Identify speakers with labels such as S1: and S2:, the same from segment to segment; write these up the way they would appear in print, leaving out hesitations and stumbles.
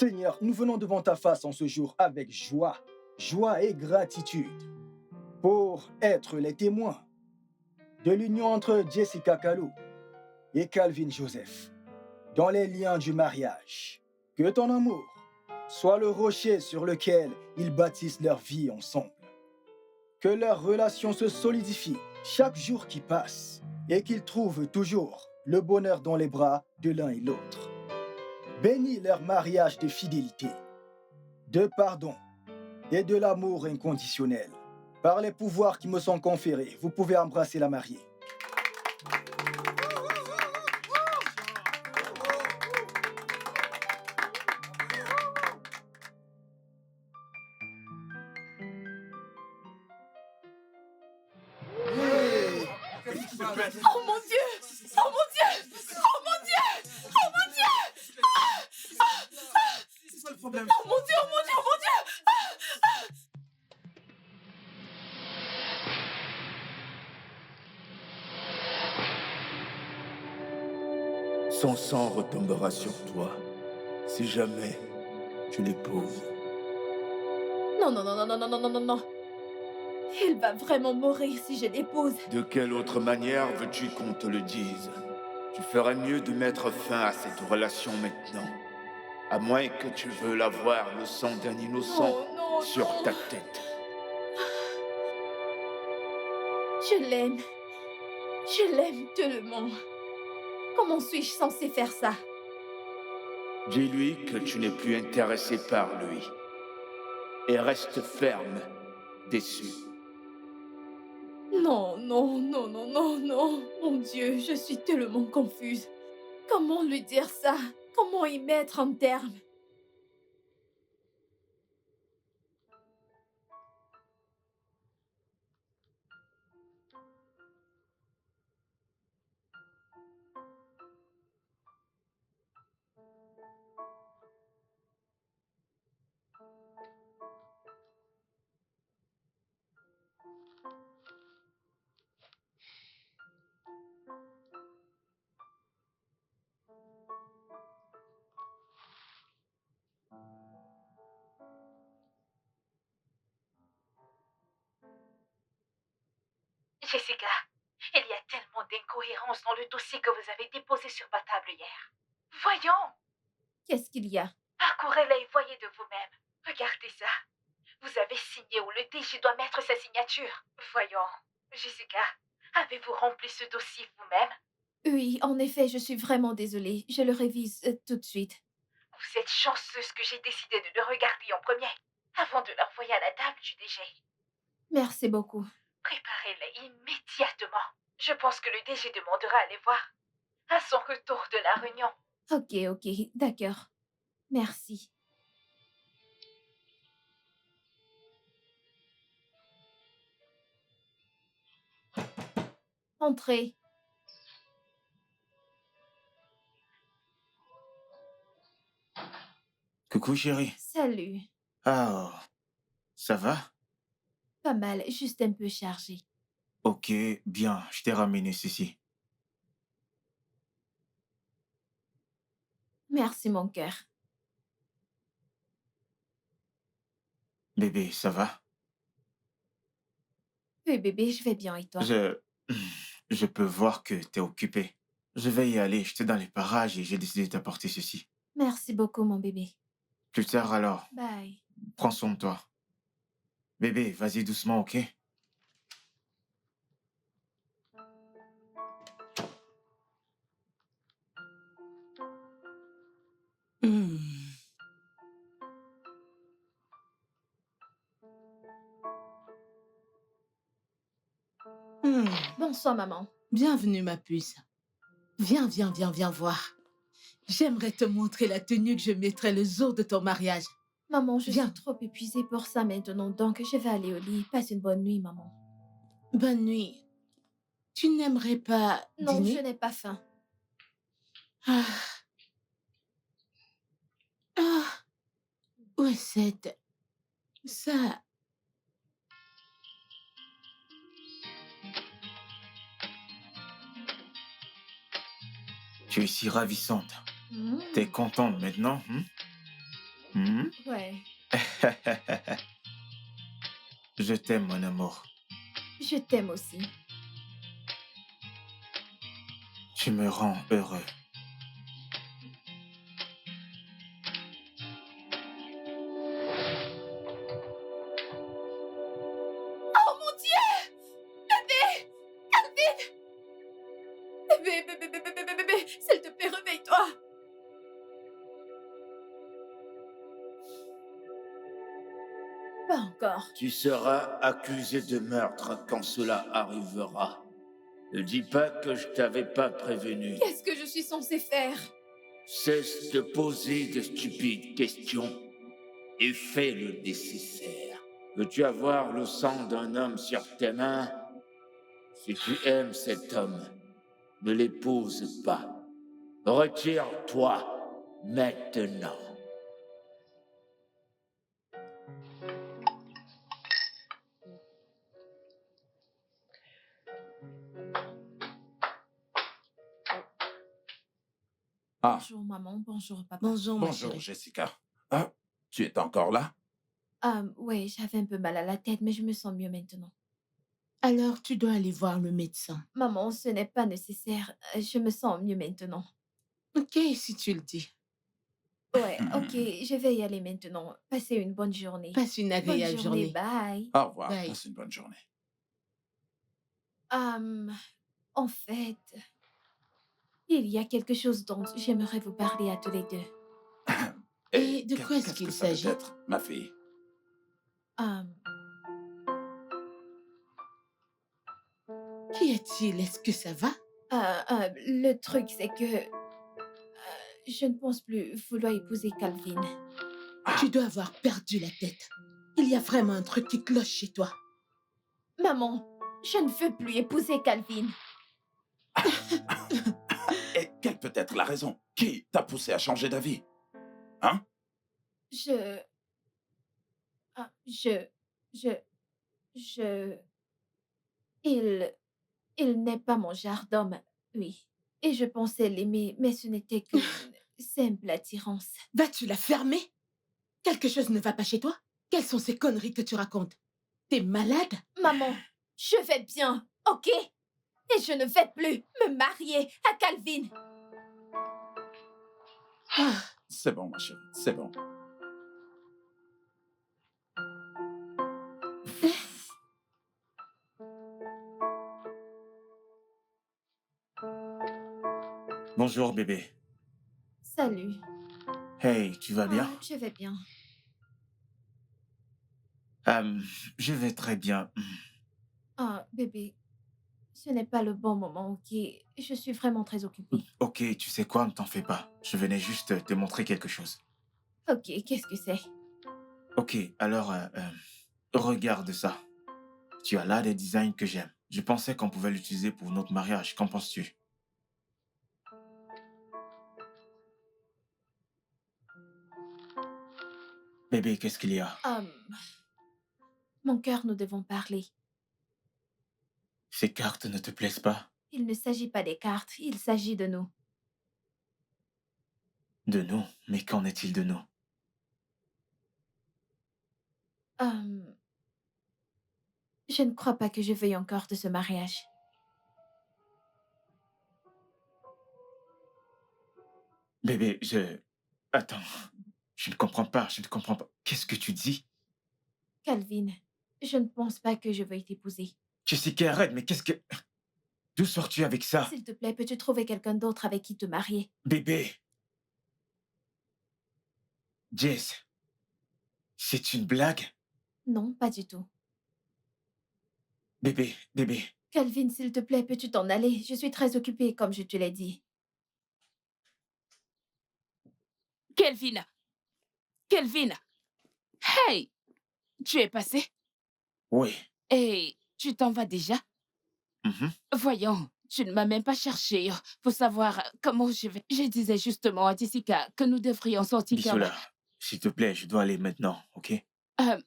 S1: Seigneur, nous venons devant ta face en ce jour avec joie et gratitude pour être les témoins de l'union entre Jessica Kalou et Calvin Joseph dans les liens du mariage. Que ton amour soit le rocher sur lequel ils bâtissent leur vie ensemble. Que leur relation se solidifie chaque jour qui passe et qu'ils trouvent toujours le bonheur dans les bras de l'un et l'autre. Bénis leur mariage de fidélité, de pardon et de l'amour inconditionnel. Par les pouvoirs qui me sont conférés, vous pouvez embrasser la mariée.
S2: Oh mon Dieu! Oh mon Dieu! Oh mon Dieu! Oh mon Dieu!
S3: C'est quoi le problème?
S2: Oh mon Dieu! Oh mon Dieu! Oh mon Dieu!
S4: Son sang retombera sur toi si jamais tu l'épouses.
S2: Non, non, non, non, non, non, non, non, non, non. Il va vraiment mourir si je l'épouse.
S4: De quelle autre manière veux-tu qu'on te le dise? Tu ferais mieux de mettre fin à cette relation maintenant. À moins que tu veuilles avoir le sang d'un innocent
S2: Oh non,
S4: sur
S2: non.
S4: ta tête.
S2: Je l'aime. Je l'aime tellement. Comment suis-je censée faire ça?
S4: Dis-lui que tu n'es plus intéressé par lui. Et reste ferme, déçu.
S2: Non, non, non, non, non, non. Mon Dieu, je suis tellement confuse. Comment lui dire ça? Comment y mettre un terme?
S5: Jessica, il y a tellement d'incohérences dans le dossier que vous avez déposé sur ma table hier. Voyons,
S2: Qu'est-ce qu'il y a?
S5: parcourez-la et voyez de vous-même. Regardez ça. Vous avez signé où le DG doit mettre sa signature. Voyons, Jessica, avez-vous rempli ce dossier vous-même?
S2: Oui, en effet, je suis vraiment désolée. Je le révise tout de suite.
S5: Vous êtes chanceuse que j'ai décidé de le regarder en premier, avant de l'envoyer à la table du DG.
S2: Merci beaucoup.
S5: Préparez-la immédiatement. Je pense que le DG demandera à les voir à son retour de la réunion.
S2: Ok, d'accord. Merci. Entrez.
S3: Coucou chérie.
S2: Salut.
S3: Ah, ça va?
S2: Pas mal, juste un peu chargé.
S3: Ok, bien, je t'ai ramené ceci.
S2: Merci, mon cœur.
S3: Bébé, ça va?
S2: Oui, bébé, je vais bien et toi?
S3: Je... Je peux voir que t'es occupé. Je vais y aller, j'étais dans les parages et j'ai décidé de t'apporter ceci.
S2: Merci beaucoup, mon bébé.
S3: Plus tard alors,
S2: Bye.
S3: prends soin de toi. Bébé, vas-y doucement, ok?
S6: Hmm.
S2: Bonsoir, maman.
S6: Bienvenue, ma puce. Viens, viens, viens, viens voir. J'aimerais te montrer la tenue que je mettrai le jour de ton mariage.
S2: Maman, je
S6: Viens.
S2: suis trop épuisée pour ça maintenant, donc je vais aller au lit. Passe une bonne nuit, maman.
S6: Bonne nuit. Tu n'aimerais pas
S2: Non, je
S6: dîner?
S2: n'ai pas faim.
S6: Ah. Ah. Où est cette... Ça...
S3: Tu es si ravissante. T'es contente maintenant, hein? Hmm?
S2: Ouais,
S3: Je t'aime, mon amour.
S2: je t'aime aussi.
S3: Tu me rends heureux.
S2: Oh mon Dieu! Bébé! Calvin! Bébé! S'il te plaît, réveille-toi! Pas encore.
S4: Tu seras accusé de meurtre quand cela arrivera. Ne dis pas que je t'avais pas prévenu.
S2: Qu'est-ce que je suis censée faire?
S4: Cesse de poser de stupides questions et fais le nécessaire. Veux-tu avoir le sang d'un homme sur tes mains? Si tu aimes cet homme, ne l'épouse pas. Retire-toi maintenant.
S7: Ah,
S2: Bonjour maman, bonjour papa.
S6: Bonjour, ma
S7: bonjour,
S6: chérie.
S7: Jessica. Ah, tu es encore là?
S2: Ouais, j'avais un peu mal à la tête, mais je me sens mieux maintenant.
S6: Alors, tu dois aller voir le médecin.
S2: Maman, ce n'est pas nécessaire. Je me sens mieux maintenant.
S6: Ok, si tu le dis.
S2: Ouais, ok, je vais y aller maintenant. Passez une bonne journée.
S6: Passe une
S2: Bonne
S6: agréable
S2: journée,
S6: journée.
S2: bye.
S7: Au revoir,
S6: Bye.
S7: passe une bonne journée.
S2: En fait, il y a quelque chose dont j'aimerais vous parler à tous les deux.
S6: Et de quoi est-ce
S7: qu'est-ce
S6: qu'il
S7: que ça peut
S6: s'agit?
S7: être, ma fille?
S6: Qu'y a-t-il? Est-ce que ça va?
S2: Le truc, c'est que je ne pense plus vouloir épouser Calvin.
S6: Tu dois avoir perdu la tête. Il y a vraiment un truc qui cloche chez toi.
S2: Maman, je ne veux plus épouser Calvin.
S7: Et quelle peut être la raison? Qui t'a poussé à changer d'avis? Hein?
S2: Je... ah, je... Il n'est pas mon genre d'homme, oui. Et je pensais l'aimer, mais ce n'était qu'une simple attirance.
S6: Vas-tu la fermer? Quelque chose ne va pas chez toi? Quelles sont ces conneries que tu racontes? T'es malade?
S2: Maman, je vais bien, ok? Et je ne vais plus me marier à Calvin.
S6: Ah,
S7: C'est bon, ma chérie, c'est bon.
S3: Bonjour, bébé.
S2: Salut.
S3: Hey, tu vas bien?
S2: Je vais bien.
S3: Je vais très bien.
S2: Bébé, ce n'est pas le bon moment, ok? Je suis vraiment très occupée.
S3: Ok, tu sais quoi, ne t'en fais pas. Je venais juste te montrer quelque chose.
S2: Ok, qu'est-ce que c'est?
S3: Ok, alors, regarde ça. Tu as là des designs que j'aime. Je pensais qu'on pouvait l'utiliser pour notre mariage. Qu'en penses-tu? Bébé, qu'est-ce qu'il y a?
S2: Mon cœur, nous devons parler.
S3: Ces cartes ne te plaisent pas?
S2: Il ne s'agit pas des cartes, il s'agit de nous.
S3: De nous? Mais qu'en est-il de nous?
S2: Je ne crois pas que je veuille encore de ce mariage.
S3: Bébé, Attends. Je ne comprends pas, je ne comprends pas. Qu'est-ce que tu dis?
S2: Calvin, je ne pense pas que je veuille t'épouser.
S3: Jessica, arrête, mais qu'est-ce que... D'où sors-tu avec ça?
S2: S'il te plaît, peux-tu trouver quelqu'un d'autre avec qui te marier?
S3: Bébé! Jess, c'est une blague?
S2: Non, pas du tout.
S3: Bébé.
S2: Calvin, s'il te plaît, peux-tu t'en aller? Je suis très occupée, comme je te l'ai dit.
S8: Kelvin! Kelvin! Hey! Tu es passé?
S3: Oui.
S8: Et tu t'en vas déjà?
S3: Mhm.
S8: Voyons, tu ne m'as même pas cherché pour savoir comment je vais. Je disais justement à Jessica que nous devrions sortir.
S3: Bisola, s'il te plaît, je dois aller maintenant, ok?
S8: Euh,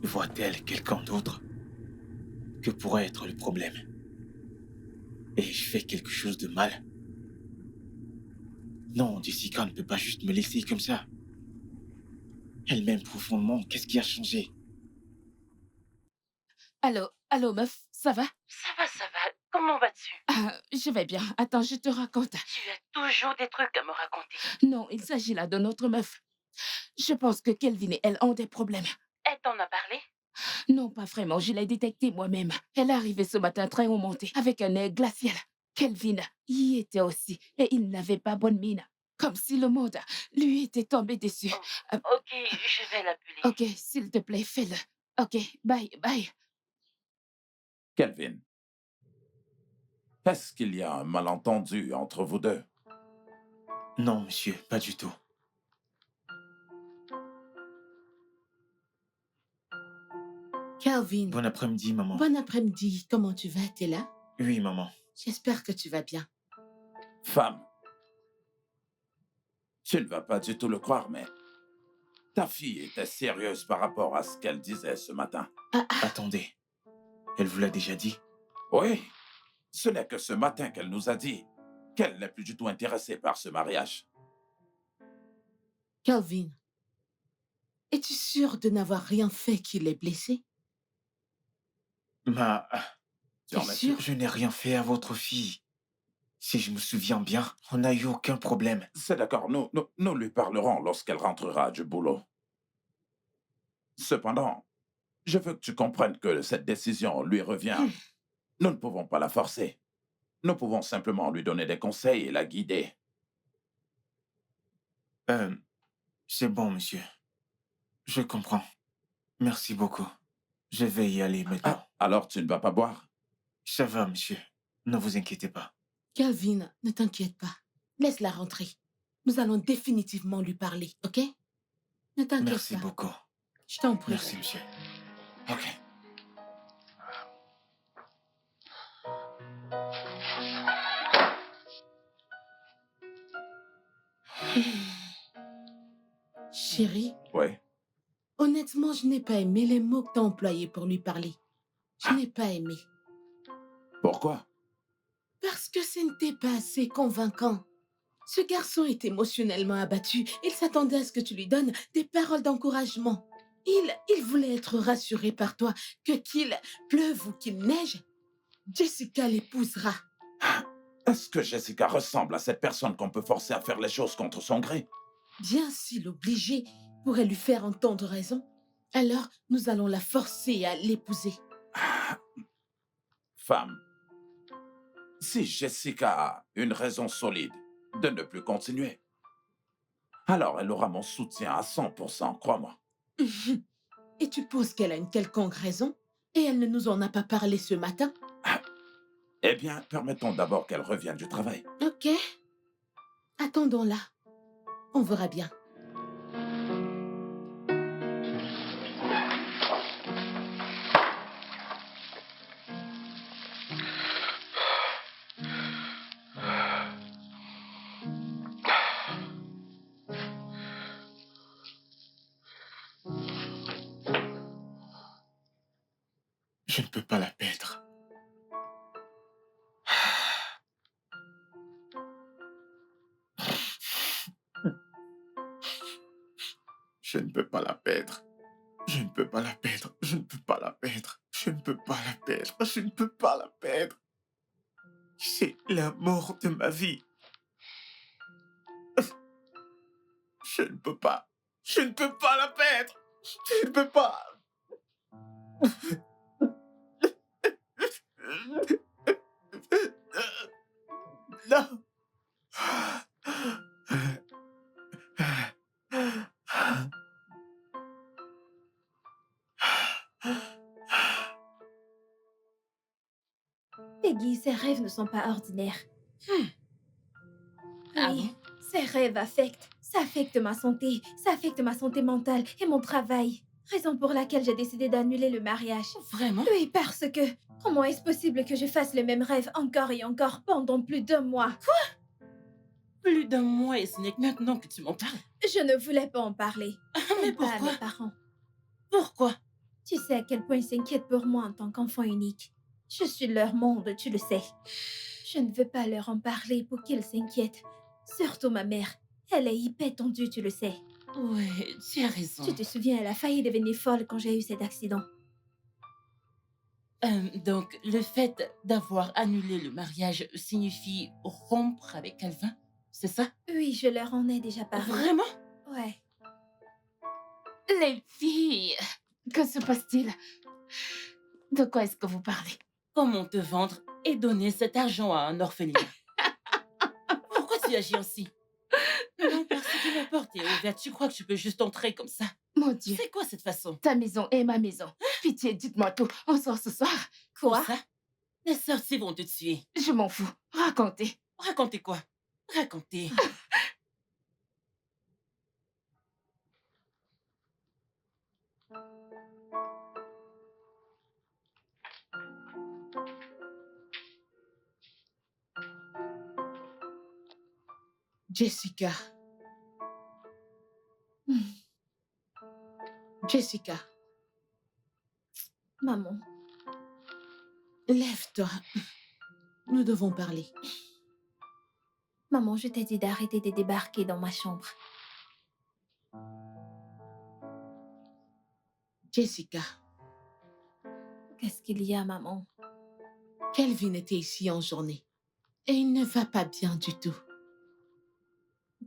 S3: voit-elle quelqu'un d'autre? Que pourrait être le problème? Et je fais quelque chose de mal? Non, Jessica ne peut pas juste me laisser comme ça. Elle m'aime profondément. Qu'est-ce qui a changé?
S8: Allô, meuf, ça va?
S9: Ça va. Comment vas-tu?
S8: Je vais bien. Attends, je te raconte.
S9: Tu as toujours des trucs à me raconter.
S8: Non, il s'agit là de notre meuf. Je pense que Kelvin et elle ont des problèmes.
S9: Elle t'en a parlé?
S8: Non, pas vraiment, je l'ai détecté moi-même. Elle est arrivée ce matin très remontée, avec un air glacial. Kelvin y était aussi, et il n'avait pas bonne mine. Comme si le monde lui était tombé dessus.
S9: Ok, je vais l'appeler.
S8: Ok, s'il te plaît, fais-le. Ok, bye.
S7: Kelvin, est-ce qu'il y a un malentendu entre vous deux?
S3: Non, monsieur, pas du tout.
S6: Calvin,
S3: Bon après-midi, maman.
S6: bon après-midi. Comment tu vas? T'es là?
S3: Oui, maman.
S6: J'espère que tu vas bien.
S7: Femme, tu ne vas pas du tout le croire, mais ta fille était sérieuse par rapport à ce qu'elle disait ce matin.
S3: Attendez. Elle vous l'a déjà dit?
S7: Oui, ce n'est que ce matin qu'elle nous a dit qu'elle n'est plus du tout intéressée par ce mariage.
S6: Calvin, es-tu sûr de n'avoir rien fait qui l'ait blessé?
S7: Tu en
S6: T'es
S7: es
S6: sûr?
S3: Je n'ai rien fait à votre fille. Si je me souviens bien, on n'a eu aucun problème.
S7: C'est d'accord, nous lui parlerons lorsqu'elle rentrera du boulot. Cependant, je veux que tu comprennes que cette décision lui revient. Nous ne pouvons pas la forcer. Nous pouvons simplement lui donner des conseils et la guider.
S3: C'est bon, monsieur. Je comprends. Merci beaucoup. Je vais y aller maintenant.
S7: Alors tu ne vas pas boire?
S3: Ça va, monsieur. Ne vous inquiétez pas.
S6: Calvin, ne t'inquiète pas. Laisse-la rentrer. Nous allons définitivement lui parler, ok? Ne t'inquiète pas.
S3: Merci beaucoup.
S6: Je t'en prie.
S3: Merci, monsieur. Ok.
S6: Chérie,
S7: Oui.
S6: honnêtement, je n'ai pas aimé les mots que tu as employés pour lui parler. Je n'ai pas aimé.
S7: Pourquoi?
S6: Parce que ce n'était pas assez convaincant. Ce garçon est émotionnellement abattu. Il s'attendait à ce que tu lui donnes des paroles d'encouragement. Il voulait être rassuré par toi que qu'il pleuve ou qu'il neige, Jessica l'épousera.
S7: Est-ce que Jessica ressemble à cette personne qu'on peut forcer à faire les choses contre son gré?
S6: Bien si l'obliger pourrait lui faire entendre raison, alors nous allons la forcer à l'épouser.
S7: Femme, si Jessica a une raison solide de ne plus continuer, alors elle aura mon soutien à 100%, crois-moi.
S6: Et tu penses qu'elle a une quelconque raison? Et elle ne nous en a pas parlé ce matin?
S7: Eh bien, permettons d'abord qu'elle revienne du travail.
S6: Ok. Attendons-la. On verra bien.
S3: Je ne peux pas la perdre. Je ne peux pas la perdre. Je ne peux pas la perdre. Je ne peux pas la perdre. Je ne peux pas la perdre. Je ne peux pas la perdre. C'est l'amour de ma vie. Je ne peux pas. Je ne peux pas la perdre. Je ne peux pas. Non.
S2: Peggy, ses rêves ne sont pas ordinaires.
S8: Ah
S2: Oui,
S8: bon?
S2: ces rêves affectent. Ça affecte ma santé. Ça affecte ma santé mentale et mon travail. Raison pour laquelle j'ai décidé d'annuler le mariage.
S6: Vraiment?
S2: Oui, parce que... Comment est-ce possible que je fasse le même rêve encore et encore pendant plus d'1 mois?
S9: Plus d'un mois et ce n'est que maintenant que tu m'en parles.
S2: Je ne voulais pas en parler.
S6: Mais
S2: Même pas à
S6: pourquoi?
S2: mes parents.
S9: Pourquoi?
S2: Tu sais à quel point ils s'inquiètent pour moi en tant qu'enfant unique. Je suis leur monde, tu le sais. Je ne veux pas leur en parler pour qu'ils s'inquiètent. Surtout ma mère. Elle est hyper tendue, tu le sais.
S9: Ouais, tu as raison.
S2: Tu te souviens, elle a failli devenir folle quand j'ai eu cet accident.
S9: Donc, le fait d'avoir annulé le mariage signifie rompre avec Calvin, c'est ça?
S2: Oui, je leur en ai déjà parlé.
S9: Vraiment?
S2: Ouais.
S8: Les filles, que se passe-t-il? De quoi est-ce que vous parlez?
S9: Comment te vendre et donner cet argent à un orphelinat? Pourquoi tu agis ainsi? Non, parce que ma porte est ouverte. Tu crois que je peux juste entrer comme ça?
S8: Mon Dieu,
S9: C'est quoi cette façon?
S8: ta maison est ma maison. Pitié, dites-moi tout. On sort ce soir.
S9: Pour
S2: Quoi?
S9: ça? Les sorciers vont te tuer.
S8: Je m'en fous. Racontez.
S9: Racontez quoi? Racontez.
S6: Jessica. Jessica,
S2: Maman.
S6: lève-toi. Nous devons parler.
S2: Maman, je t'ai dit d'arrêter de débarquer dans ma chambre.
S6: Jessica,
S2: Qu'est-ce qu'il y a, maman?
S6: Kelvin était ici en journée. Et il ne va pas bien du tout.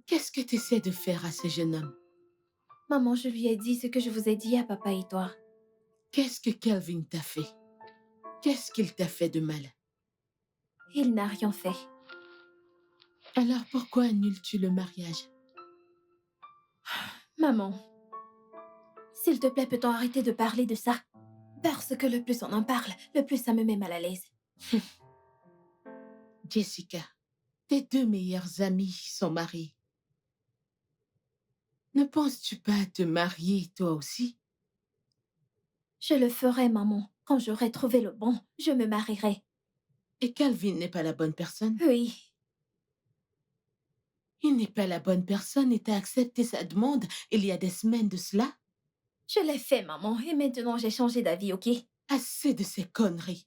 S6: Qu'est-ce que tu essaies de faire à ce jeune homme?
S2: Maman, je lui ai dit ce que je vous ai dit à papa et toi.
S6: Qu'est-ce que Kelvin t'a fait? Qu'est-ce qu'il t'a fait de mal?
S2: Il n'a rien fait.
S6: Alors pourquoi annules-tu le mariage?
S2: Maman, s'il te plaît, peut-on arrêter de parler de ça? Parce que le plus on en parle, le plus ça me met mal à l'aise.
S6: Jessica, tes deux meilleurs amis sont mariés. Ne penses-tu pas à te marier toi aussi?
S2: Je le ferai, maman. Quand j'aurai trouvé le bon, je me marierai.
S6: Et Calvin n'est pas la bonne personne?
S2: Oui.
S6: Il n'est pas la bonne personne et t'as accepté sa demande il y a des semaines de cela?
S2: Je l'ai fait, maman, et maintenant j'ai changé d'avis, ok?
S6: Assez de ces conneries.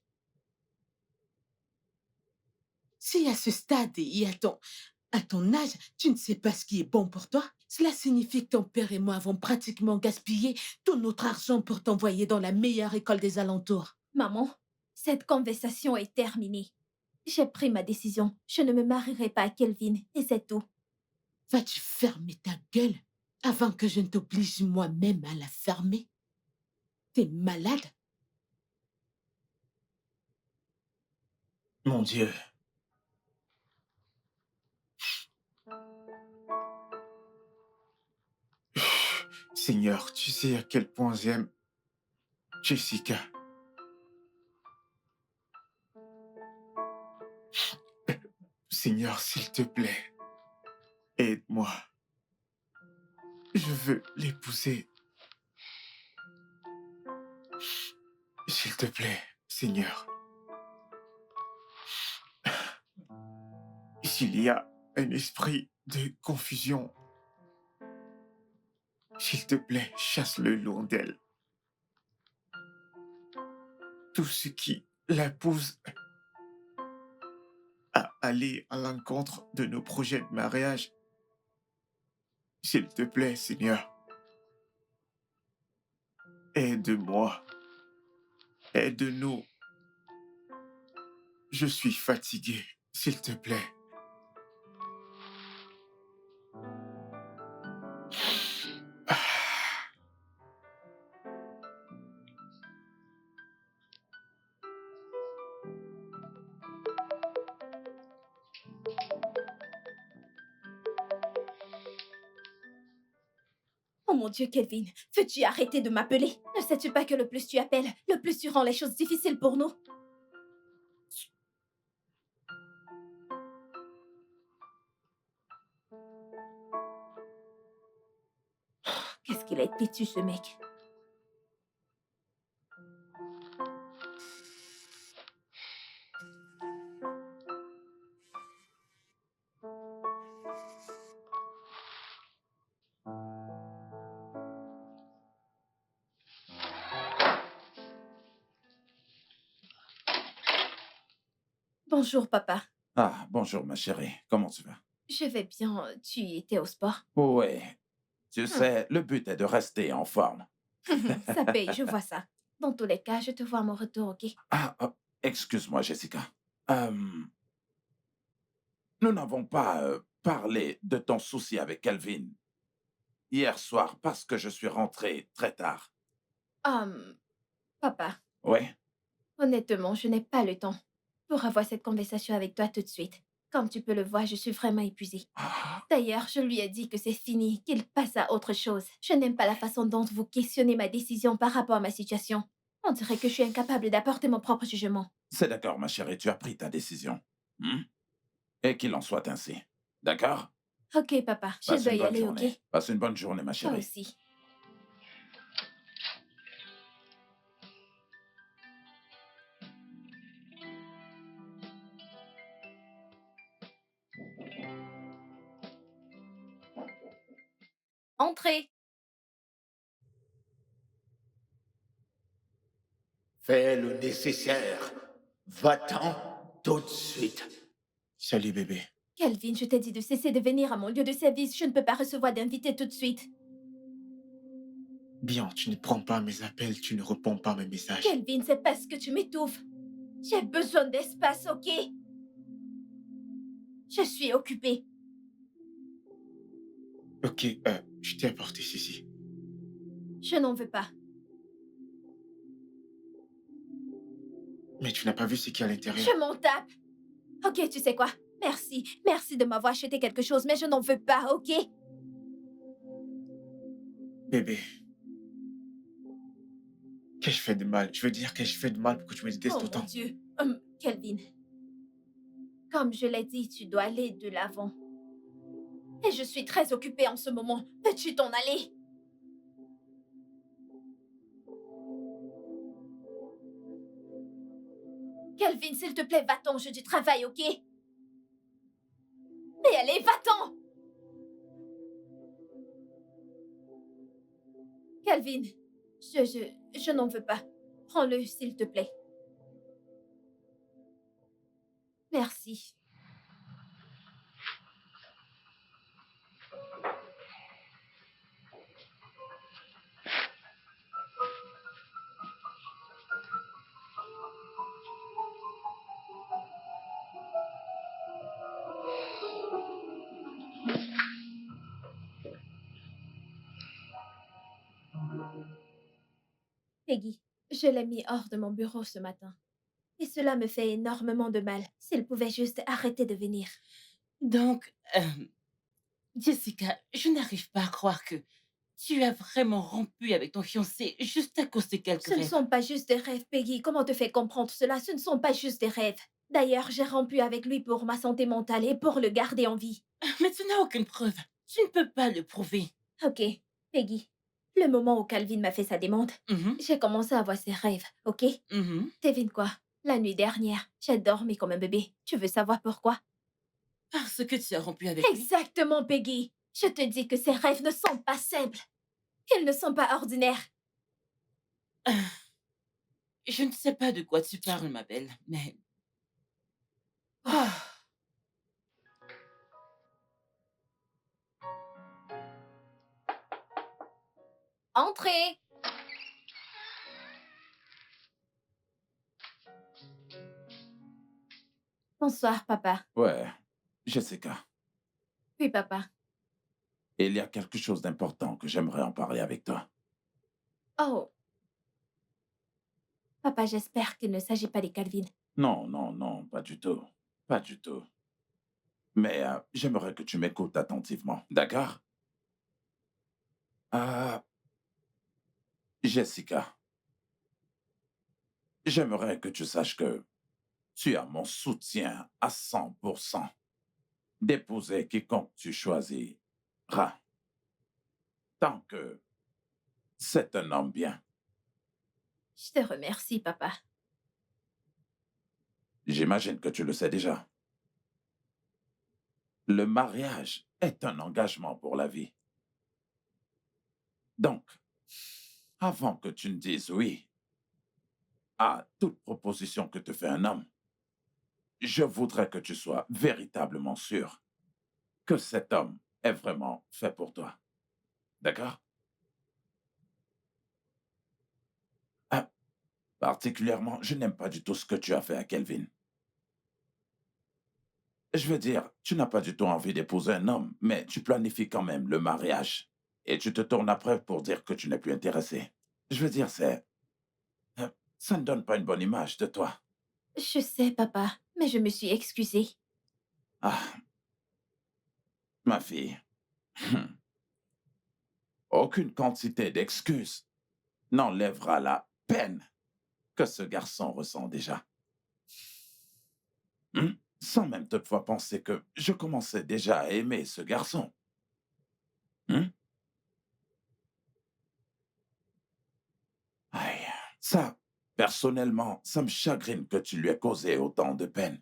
S6: Si à ce stade et à ton âge, tu ne sais pas ce qui est bon pour toi, cela signifie que ton père et moi avons pratiquement gaspillé tout notre argent pour t'envoyer dans la meilleure école des alentours.
S2: Maman, cette conversation est terminée. J'ai pris ma décision. Je ne me marierai pas à Kelvin, et c'est tout.
S6: Vas-tu fermer ta gueule avant que je ne t'oblige moi-même à la fermer? T'es malade?
S3: Mon Dieu. Seigneur, tu sais à quel point j'aime Jessica. Seigneur, s'il te plaît, aide-moi. Je veux l'épouser. S'il te plaît, Seigneur. S'il y a un esprit de confusion, s'il te plaît, chasse-le loin d'elle. Tout ce qui la pousse à aller à l'encontre de nos projets de mariage, s'il te plaît, Seigneur, aide-moi, aide-nous. Je suis fatigué, s'il te plaît. Ah.
S2: Oh mon Dieu, Kelvin, veux-tu arrêter de m'appeler? Ne sais-tu pas que le plus tu appelles, le plus tu rends les choses difficiles pour nous? Qu'est-ce qu'il est têtu, ce mec? Bonjour, papa.
S7: Ah, bonjour, ma chérie. Comment tu vas?
S2: Je vais bien. Tu étais au sport?
S7: Oui. Tu
S2: Hum,
S7: sais, le but est de rester en forme.
S2: Ça paye, je vois ça. Dans tous les cas, je te vois à mon retour, ok?
S7: Ah, excuse-moi, Jessica. Euh, nous n'avons pas parlé de ton souci avec Calvin hier soir parce que je suis rentré très tard.
S2: Hum, Papa,
S7: Oui?
S2: honnêtement, je n'ai pas le temps pour avoir cette conversation avec toi tout de suite. Comme tu peux le voir, je suis vraiment épuisée.
S7: Ah,
S2: D'ailleurs, je lui ai dit que c'est fini, qu'il passe à autre chose. Je n'aime pas la façon dont vous questionnez ma décision par rapport à ma situation. On dirait que je suis incapable d'apporter mon propre jugement.
S7: c'est d'accord, ma chérie, tu as pris ta décision. Hmm? Et qu'il en soit ainsi. D'accord?
S2: Ok, papa, je
S7: Passe
S2: dois
S7: une
S2: y
S7: bonne
S2: aller, ok?
S7: journée. Passe une bonne journée, ma
S2: Toi
S7: chérie.
S2: aussi. Entrez.
S4: Fais le nécessaire. Va-t'en tout de suite.
S3: Salut bébé.
S2: Calvin, je t'ai dit de cesser de venir à mon lieu de service. Je ne peux pas recevoir d'invités tout de suite.
S3: Bien, tu ne prends pas mes appels, tu ne réponds pas à mes messages.
S2: Calvin, c'est parce que tu m'étouffes. J'ai besoin d'espace, ok? Je suis occupée.
S3: Ok, je t'ai apporté ceci.
S2: Je n'en veux pas.
S3: Mais tu n'as pas vu ce qu'il y a à l'intérieur.
S2: Je m'en tape. Ok, tu sais quoi? Merci. Merci de m'avoir acheté quelque chose, mais je n'en veux pas, ok?
S3: Bébé, qu'ai-je fait de mal? Je veux dire, qu'ai-je fait de mal pour que tu me détestes
S2: Oh mon
S3: autant?
S2: Dieu. Calvin, comme je l'ai dit, tu dois aller de l'avant. Et je suis très occupée en ce moment. Peux-tu t'en aller? Calvin, s'il te plaît, va-t'en, je du travail, ok? Mais allez, va-t'en! Calvin, je n'en veux pas. Prends-le, s'il te plaît. Merci. Peggy, je l'ai mis hors de mon bureau ce matin. Et cela me fait énormément de mal. S'il pouvait juste arrêter de venir.
S9: Donc, Jessica, je n'arrive pas à croire que tu as vraiment rompu avec ton fiancé juste à cause de quelques
S2: Ce ne
S9: rêves.
S2: sont pas juste des rêves, Peggy. Comment te fais comprendre cela? Ce ne sont pas juste des rêves. D'ailleurs, j'ai rompu avec lui pour ma santé mentale et pour le garder en vie.
S9: Mais tu n'as aucune preuve. Tu ne peux pas le prouver.
S2: Ok, Peggy. Le moment où Calvin m'a fait sa demande,
S9: Mhm,
S2: j'ai commencé à avoir ses rêves, ok?
S9: mhm.
S2: Devine quoi? La nuit dernière, j'ai dormi comme un bébé. Tu veux savoir pourquoi?
S9: Parce que tu as rompu avec lui.
S2: Exactement, Peggy. Je te dis que ces rêves ne sont pas simples. Ils ne sont pas ordinaires.
S9: Je ne sais pas de quoi tu parles, ma belle, mais... Ah,
S2: Entrez! Bonsoir, papa.
S7: Ouais, Jessica.
S2: Oui, papa.
S7: Il y a quelque chose d'important que j'aimerais en parler avec toi.
S2: Oh. Papa, j'espère qu'il ne s'agit pas des Calvin.
S7: Non, non, non, pas du tout. Pas du tout. Mais j'aimerais que tu m'écoutes attentivement, d'accord? Euh, Jessica, j'aimerais que tu saches que tu as mon soutien à 100% d'épouser quiconque tu choisiras. Tant que c'est un homme bien.
S2: Je te remercie, papa.
S7: J'imagine que tu le sais déjà. Le mariage est un engagement pour la vie. Donc, avant que tu ne dises oui à toute proposition que te fait un homme, je voudrais que tu sois véritablement sûr que cet homme est vraiment fait pour toi. D'accord? Ah, particulièrement, je n'aime pas du tout ce que tu as fait à Kelvin. Je veux dire, tu n'as pas du tout envie d'épouser un homme, mais tu planifies quand même le mariage. Et tu te tournes après pour dire que tu n'es plus intéressé. Je veux dire, ça ne donne pas une bonne image de toi.
S2: Je sais, papa, mais je me suis excusée.
S7: Ah, ma fille. Aucune quantité d'excuses n'enlèvera la peine que ce garçon ressent déjà. Sans même toutefois penser que je commençais déjà à aimer ce garçon. Aïe, ça, personnellement, ça me chagrine que tu lui aies causé autant de peine.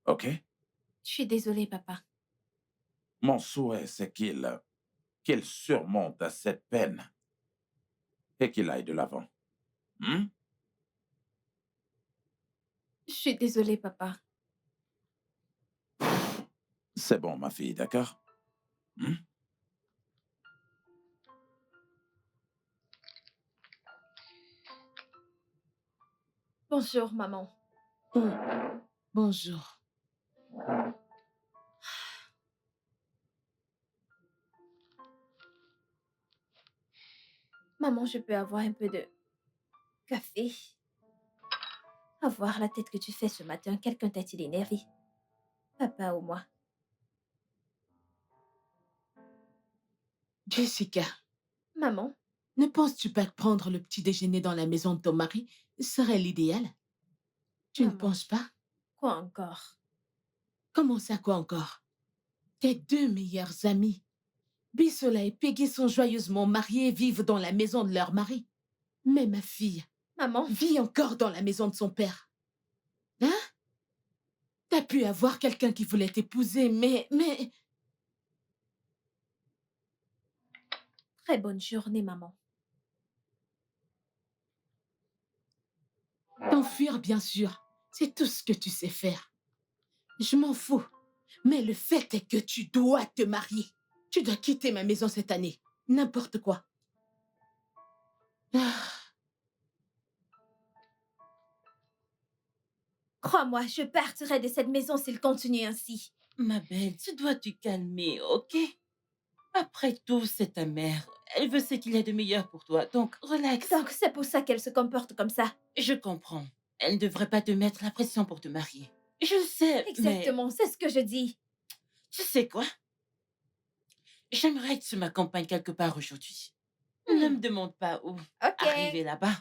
S7: OK?
S2: Je suis désolée, papa.
S7: Mon souhait, c'est qu'il surmonte à cette peine et qu'il aille de l'avant.
S2: Je suis désolée, papa.
S7: C'est bon, ma fille, d'accord?
S2: Bonjour, maman.
S6: Oh, bonjour.
S2: Maman, je peux avoir un peu de café? Avoir la tête que tu fais ce matin, quelqu'un t'a-t-il énervé? Papa ou moi?
S6: Jessica,
S2: Maman?
S6: ne penses-tu pas que prendre le petit déjeuner dans la maison de ton mari serait l'idéal? Tu ne
S2: Maman,
S6: penses pas?
S2: quoi encore?
S6: Comment ça, quoi encore? Tes deux meilleurs amis, Bisola et Peggy, sont joyeusement mariés et vivent dans la maison de leur mari. Mais ma fille
S2: Maman?
S6: vit encore dans la maison de son père. Hein? T'as pu avoir quelqu'un qui voulait t'épouser, mais...
S2: Très bonne journée, maman.
S6: T'enfuir, bien sûr. C'est tout ce que tu sais faire. Je m'en fous. Mais le fait est que tu dois te marier. Tu dois quitter ma maison cette année. N'importe quoi. Ah,
S2: Crois-moi, je partirai de cette maison s'il continue ainsi.
S9: Ma belle, tu dois te calmer, ok? Après tout, c'est ta mère. Elle veut ce qu'il y a de meilleur pour toi, donc relax.
S2: Donc c'est pour ça qu'elle se comporte comme ça.
S9: Je comprends. Elle ne devrait pas te mettre la pression pour te marier. Je le sais, mais
S2: Exactement, c'est ce que je dis.
S9: tu sais quoi? J'aimerais que tu m'accompagnes quelque part aujourd'hui. Ne me demande pas où.
S2: Ok,
S9: Arriver là-bas.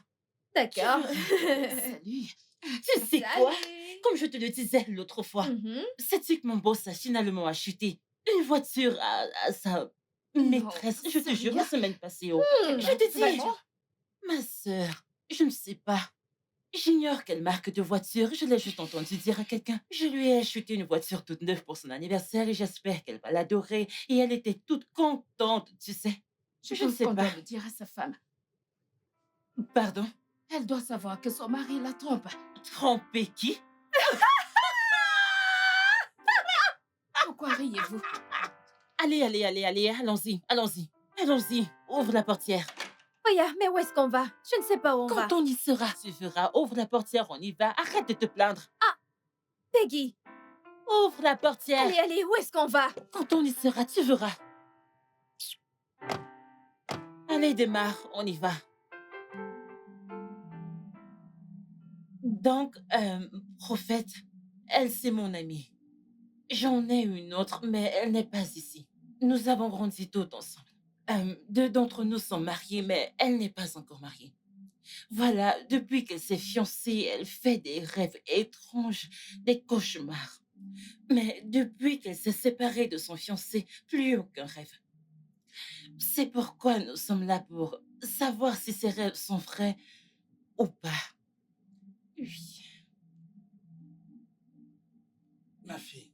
S2: d'accord.
S9: Salut. Tu sais quoi?
S2: Salut.
S9: Comme je te le disais l'autre fois,
S2: Mhm.
S9: sais-tu que mon boss a finalement acheté une voiture à sa maîtresse? Je te jure, la semaine passée. Oh. Je te dis,
S2: Vraiment?
S9: ma sœur, je ne sais pas. J'ignore quelle marque de voiture, je l'ai juste entendu dire à quelqu'un. Je lui ai acheté une voiture toute neuve pour son anniversaire et j'espère qu'elle va l'adorer. Et elle était toute contente, tu sais.
S8: Je
S9: Je ne
S8: pense
S9: sais
S8: qu'on
S9: pas.
S8: doit le dire à sa femme.
S9: Pardon?
S8: Elle doit savoir que son mari la trompe.
S9: Tromper qui?
S8: Pourquoi riez-vous?
S9: Allez, allons-y, allons-y, allons-y. Ouvre la portière.
S2: Oya, mais où est-ce qu'on va? Je ne sais pas où on va.
S9: Quand on y sera, tu verras. Ouvre la portière, on y va. Arrête de te plaindre.
S2: Peggy,
S9: Ouvre la portière.
S2: allez, allez, où est-ce qu'on va?
S9: Quand on y sera, tu verras. Allez, démarre, on y va. Donc, prophète, elle, c'est mon amie. J'en ai une autre, mais elle n'est pas ici. Nous avons grandi toutes ensemble. Deux d'entre nous sont mariés, mais elle n'est pas encore mariée. Voilà, depuis qu'elle s'est fiancée, elle fait des rêves étranges, des cauchemars. Mais depuis qu'elle s'est séparée de son fiancé, plus aucun rêve. C'est pourquoi nous sommes là pour savoir si ses rêves sont vrais ou pas. Oui.
S1: Ma fille,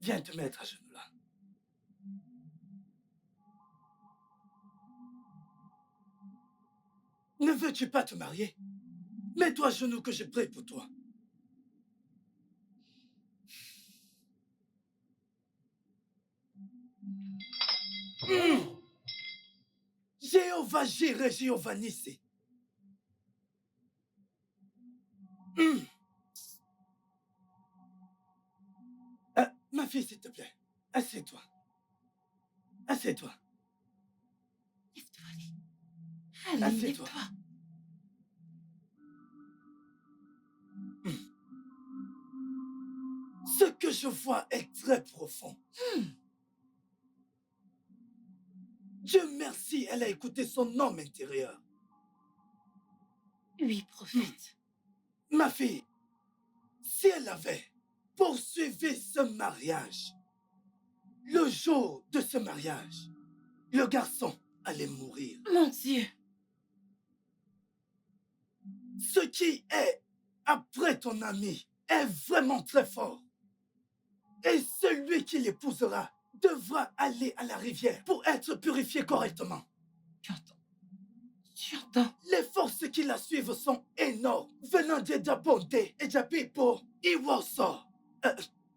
S1: viens te mettre à genoux là. Ne veux-tu pas te marier?
S10: Mets-toi à genoux que je prie pour toi. Jéhovah Jireh, Jéhovah Nissi. Ma fille, s'il te plaît, assieds-toi. Assieds-toi.
S9: Lève-toi, allez. Allez,
S10: Assieds-toi.
S9: lève-toi.
S10: Ce que je vois est très profond. Dieu merci, elle a écouté son homme intérieur.
S9: Oui, prophète.
S10: Ma fille, si elle avait poursuivi ce mariage, le jour de ce mariage, le garçon allait mourir.
S9: Mon Dieu.
S10: Ce qui est après ton ami est vraiment très fort. Et celui qui l'épousera devra aller à la rivière pour être purifié correctement.
S9: Tu entends? Tu entends?
S10: Les forces qui la suivent sont énormes, venant de Dabondé et Japipo, Iwoso.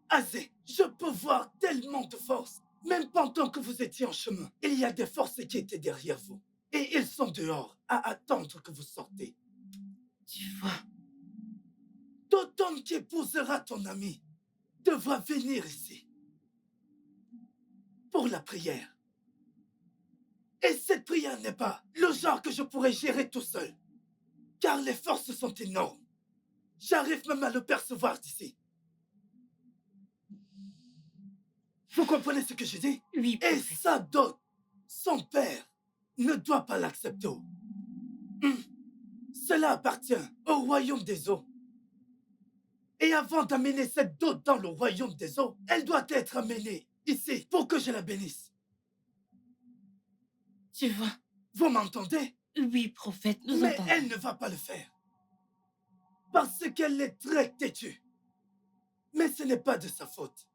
S10: Azé, je peux voir tellement de forces. Même pendant que vous étiez en chemin, il y a des forces qui étaient derrière vous. Et ils sont dehors à attendre que vous sortez.
S9: Tu vois?
S10: Tout homme qui épousera ton ami devra venir ici pour la prière. Et cette prière n'est pas le genre que je pourrais gérer tout seul, car les forces sont énormes. J'arrive même à le percevoir d'ici. Vous comprenez ce que je dis?
S9: Oui,
S10: Et
S9: prophète.
S10: sa dot, son père, ne doit pas l'accepter. Cela appartient au royaume des eaux. Et avant d'amener cette dot dans le royaume des eaux, elle doit être amenée ici pour que je la bénisse.
S9: Tu vois?
S10: Vous m'entendez?
S9: Oui, prophète, nous
S10: Mais
S9: entendons.
S10: elle ne va pas le faire. Parce qu'elle est très têtue. Mais ce n'est pas de sa faute.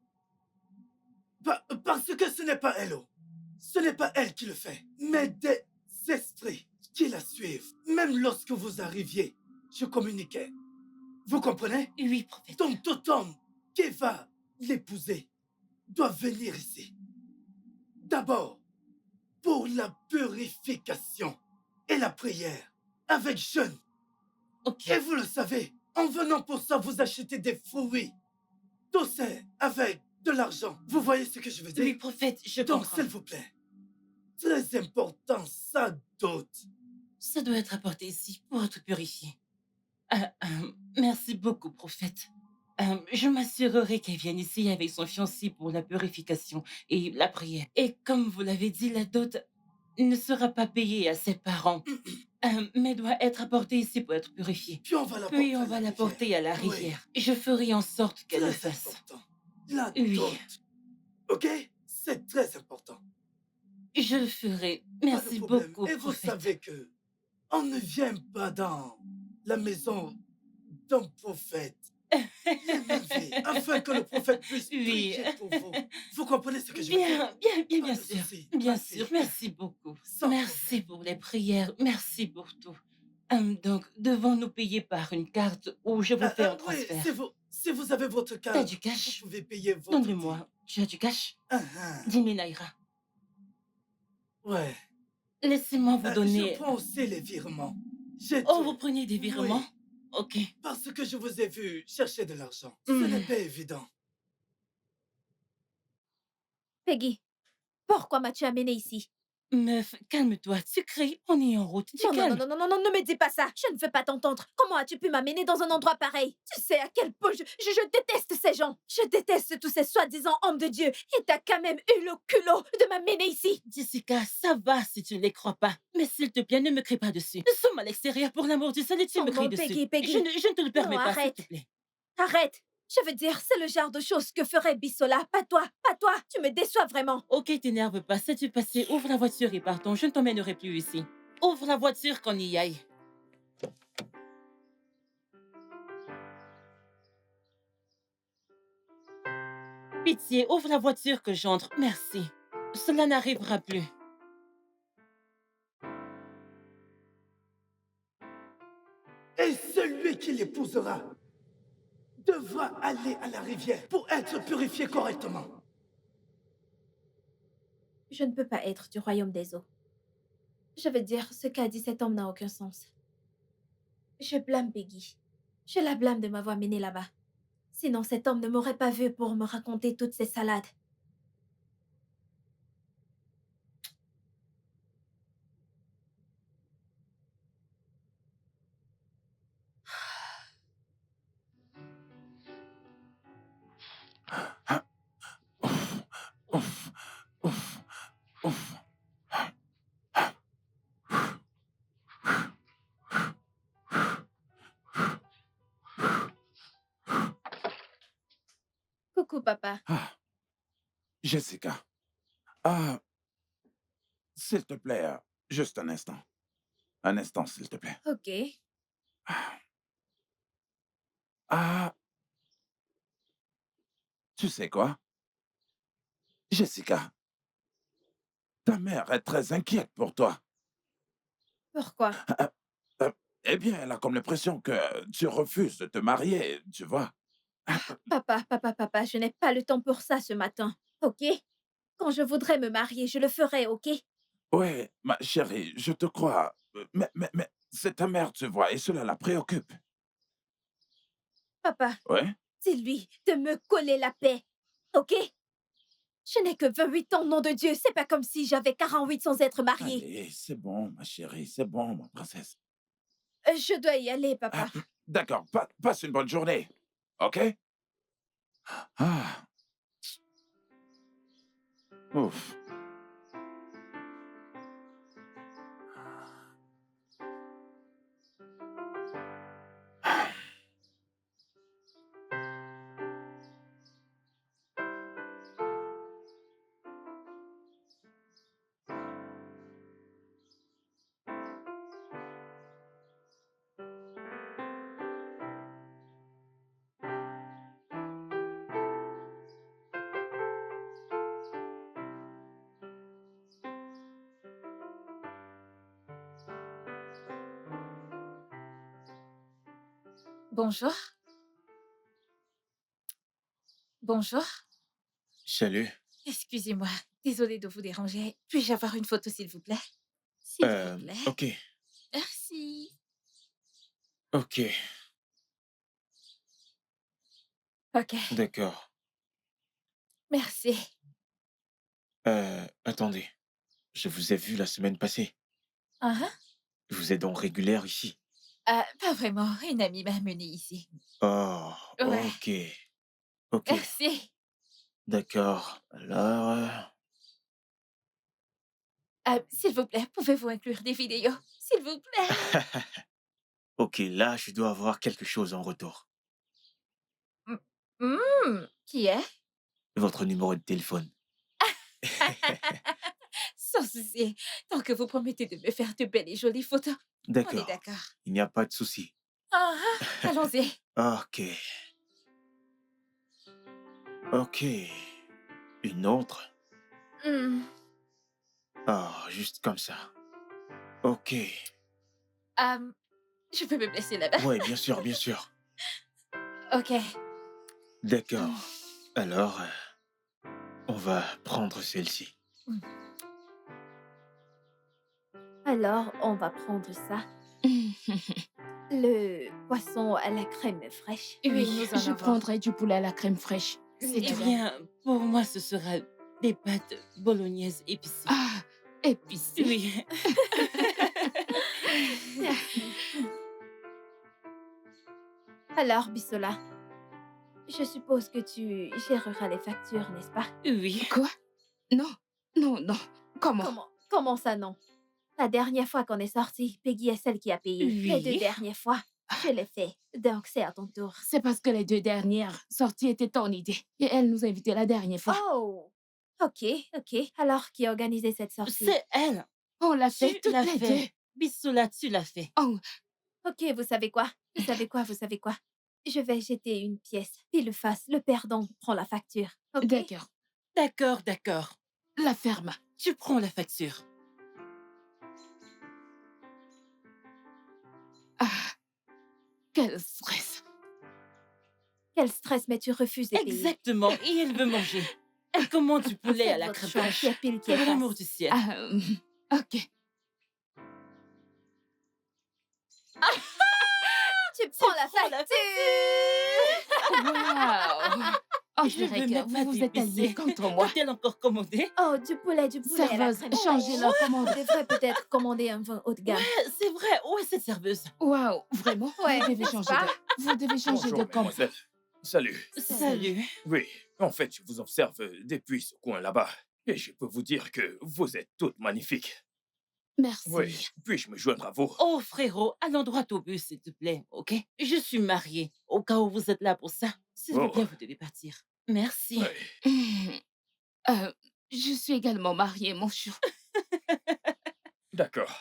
S10: Parce que ce n'est pas elle. Ce n'est pas elle qui le fait. Mais des esprits qui la suivent. Même lorsque vous arriviez, je communiquais. Vous comprenez?
S9: Oui, prophète.
S10: Donc tout homme qui va l'épouser doit venir ici. D'abord, pour la purification et la prière, avec jeûne.
S9: Ok.
S10: Et vous le savez, en venant pour ça, vous achetez des fruits. Tout c'est avec de l'argent. Vous voyez ce que je veux dire?
S9: Oui, prophète, je
S10: Donc,
S9: comprends.
S10: s'il vous plaît, très important, ça dote.
S9: Ça doit être apporté ici pour être purifié. Merci beaucoup, prophète. Je m'assurerai qu'elle vienne ici avec son fiancé pour la purification et la prière. Et comme vous l'avez dit, la dot ne sera pas payée à ses parents, mais doit être apportée ici pour être purifiée.
S10: Puis on va la
S9: Puis
S10: porter
S9: on
S10: à
S9: va
S10: la
S9: la porter à la
S10: rivière.
S9: rivière. Je ferai en sorte qu'elle le
S10: Très
S9: fasse.
S10: important. La
S9: Oui.
S10: dot. OK? C'est très important.
S9: Je le ferai.
S10: Pas de
S9: Merci
S10: problème.
S9: beaucoup,
S10: Et vous
S9: prophète.
S10: savez que on ne vient pas dans la maison d'un prophète les mains vides, afin que le prophète puisse
S9: Oui.
S10: prier pour vous. Vous comprenez ce que je veux dire?
S9: Bien
S10: Pas de
S9: sûr.
S10: souci,
S9: Bien
S10: ma
S9: sûr.
S10: fille.
S9: Merci beaucoup.
S10: Sans
S9: Merci pour les prières. Merci pour tout. Donc, devons-nous payer par une carte ou je vous fais un
S10: Oui,
S9: transfert?
S10: si vous avez votre
S9: T'as
S10: carte,
S9: du cash?
S10: vous pouvez payer votre
S9: Donne-le-moi. Tu as du cash? 10 000 naira.
S10: Ouais.
S9: Laissez-moi vous
S10: Je
S9: donner...
S10: prends aussi les virements. J'ai
S9: Oh,
S10: tout.
S9: vous prenez des virements?
S10: Oui,
S9: Ok.
S10: parce que je vous ai vu chercher de l'argent. Ce n'est pas évident.
S2: Peggy, pourquoi m'as-tu amené ici?
S9: Meuf, calme-toi. Tu cries, on est en route. Tu
S2: Non, non,
S9: calmes.
S2: non, non, non, non, ne me dis pas ça. Je ne veux pas t'entendre. Comment as-tu pu m'amener dans un endroit pareil? Tu sais à quel point je déteste ces gens. Je déteste tous ces soi-disant hommes de Dieu. Et t'as quand même eu le culot de m'amener ici.
S9: Jessica, ça va si tu ne les crois pas. Mais s'il te plaît, ne me crie pas dessus. Nous sommes à l'extérieur pour l'amour du ciel et tu
S2: Oh
S9: me
S2: non,
S9: cries dessus.
S2: Peggy, Peggy.
S9: Je ne te le permets
S2: Non,
S9: pas, s'il
S2: arrête.
S9: te plaît.
S2: Arrête. Je veux dire, c'est le genre de choses que ferait Bissola. Pas toi, pas toi. Tu me déçois vraiment.
S9: Ok, t'énerve pas. Sais-tu passer? Ouvre la voiture et partons. Je ne t'emmènerai plus ici. Ouvre la voiture qu'on y aille. Pitié, ouvre la voiture que j'entre. Merci. Cela n'arrivera plus.
S10: Et celui qui l'épousera devra aller à la rivière pour être purifié correctement.
S2: Je ne peux pas être du royaume des eaux. Je veux dire, ce qu'a dit cet homme n'a aucun sens. Je blâme Peggy. Je la blâme de m'avoir menée là-bas. Sinon, cet homme ne m'aurait pas vue pour me raconter toutes ces salades.
S7: Ouf, ouf, ouf.
S2: Coucou, papa.
S7: Ah, Jessica. Ah, s'il te plaît, juste un instant. Un instant, s'il te plaît.
S2: Ok.
S7: Ah, tu sais quoi? Jessica, ta mère est très inquiète pour toi.
S2: Pourquoi?
S7: Euh, eh bien, elle a comme l'impression que tu refuses de te marier, tu vois.
S2: Papa, je n'ai pas le temps pour ça ce matin. Ok? Quand je voudrais me marier, je le ferai, ok?
S7: Oui, ma chérie, je te crois. Mais c'est ta mère, tu vois, et cela la préoccupe.
S2: Papa,
S7: Oui?
S2: dis-lui de me coller la paix. Ok? Je n'ai que 28 ans, nom de Dieu. C'est pas comme si j'avais 48 sans être mariée.
S7: Allez, c'est bon, ma chérie, c'est bon, ma princesse.
S2: Je dois y aller, papa.
S7: D'accord, passe une bonne journée, ok? Ah, ouf.
S5: Bonjour. Bonjour.
S3: Salut.
S5: Excusez-moi. Désolée de vous déranger. Puis-je avoir une photo, s'il vous plaît? S'il vous plaît.
S3: Ok,
S5: Merci.
S3: ok,
S5: Ok.
S3: d'accord.
S5: Merci.
S3: Attendez. Je vous ai vu la semaine passée.
S5: Ah,
S3: Vous êtes donc régulière ici?
S5: pas vraiment. Une amie m'a amenée ici.
S3: Oh,
S5: Ouais.
S3: ok, ok,
S5: Merci.
S3: d'accord. Alors,
S5: S'il vous plaît, pouvez-vous inclure des vidéos? S'il vous plaît.
S3: ok, là, je dois avoir quelque chose en retour.
S5: Qui est?
S3: Votre numéro de téléphone.
S5: Sans souci. Tant que vous promettez de me faire de belles et jolies photos. On est
S3: D'accord,
S5: d'accord.
S3: il n'y a pas de souci.
S5: Allons-y.
S3: Ok, ok. Une autre?
S5: Hmm.
S3: Oh, juste comme ça. Ok.
S5: Je peux me blesser là-bas.
S3: Oui, bien sûr, bien sûr.
S5: Ok.
S3: D'accord. Alors, on va prendre celle-ci.
S2: Alors, on va prendre ça. Le poisson à la crème fraîche.
S5: Oui, nous en
S8: Je
S5: avons.
S8: prendrai du poulet à la crème fraîche.
S2: Oui,
S9: Eh
S2: madame.
S9: bien, pour moi, ce sera des pâtes bolognaises épicées.
S8: Ah, épicé.
S9: Oui.
S2: Alors, Bissola, je suppose que tu géreras les factures, n'est-ce pas?
S9: Oui.
S8: Quoi? Non, non. Comment?
S2: Comment ça, non? La dernière fois qu'on est sorti, Peggy est celle qui a payé. Les 2
S9: Oui.
S2: dernières fois, je l'ai fait. Donc, c'est à ton tour.
S8: C'est parce que les 2 dernières sorties étaient ton idée. Et elle nous invitait la dernière fois.
S2: Oh! Ok. Alors, qui a organisé cette sortie?
S9: C'est elle.
S8: On l'a fait
S9: Tu
S8: toutes
S9: l'as
S8: les
S9: fait.
S8: deux.
S9: Bissoula, tu l'as fait.
S8: Oh,
S2: Ok, vous savez quoi? Je vais jeter une pièce. Pile face, le perdant prend la facture. Ok?
S8: d'accord.
S9: D'accord.
S8: La ferme.
S9: Tu prends la facture.
S8: Ah, Quel stress.
S2: Quel stress, mais tu refuses de payer.
S9: Exactement. Et elle veut manger. Elle commande du poulet à
S2: Faites
S9: la
S2: votre
S9: crème
S2: choix,
S9: fraîche.
S2: qui est pile, qui est
S9: Pour l'amour
S2: face.
S9: du ciel.
S8: Ok.
S2: Tu prends la
S9: prends la
S2: facture.
S8: Wow. On
S9: Je
S8: dirait
S9: veux
S8: que
S9: même pas
S8: vous vous êtes alliés
S9: t'épicer.
S8: contre moi.
S9: Qu'a-t-elle encore commandé?
S2: Oh, du poulet à la
S8: Serveuse,
S2: crème
S8: changez
S2: fraîche.
S8: leur commande.
S2: On devrait peut-être commander un vin haut de gamme.
S9: C'est vrai. Où est cette serveuse?
S8: Wow, vraiment?
S2: Ouais,
S8: Vous devez
S2: n'est-ce
S8: changer
S2: pas?
S8: vous devez changer
S11: Bonjour,
S8: de camp.
S11: mademoiselle. Salut.
S9: Salut.
S11: Oui, en fait, je vous observe depuis ce coin là-bas. Et je peux vous dire que vous êtes toutes magnifiques.
S8: Merci.
S11: Oui, puis-je me joindre à vous?
S9: Oh, frérot, allons droit au but, s'il te plaît, ok? Je suis mariée. Au cas où vous êtes là pour ça, s'il vous
S11: Oh.
S9: plaît, vous devez partir. Merci.
S11: Oui.
S8: Je suis également mariée, mon chou.
S11: D'accord.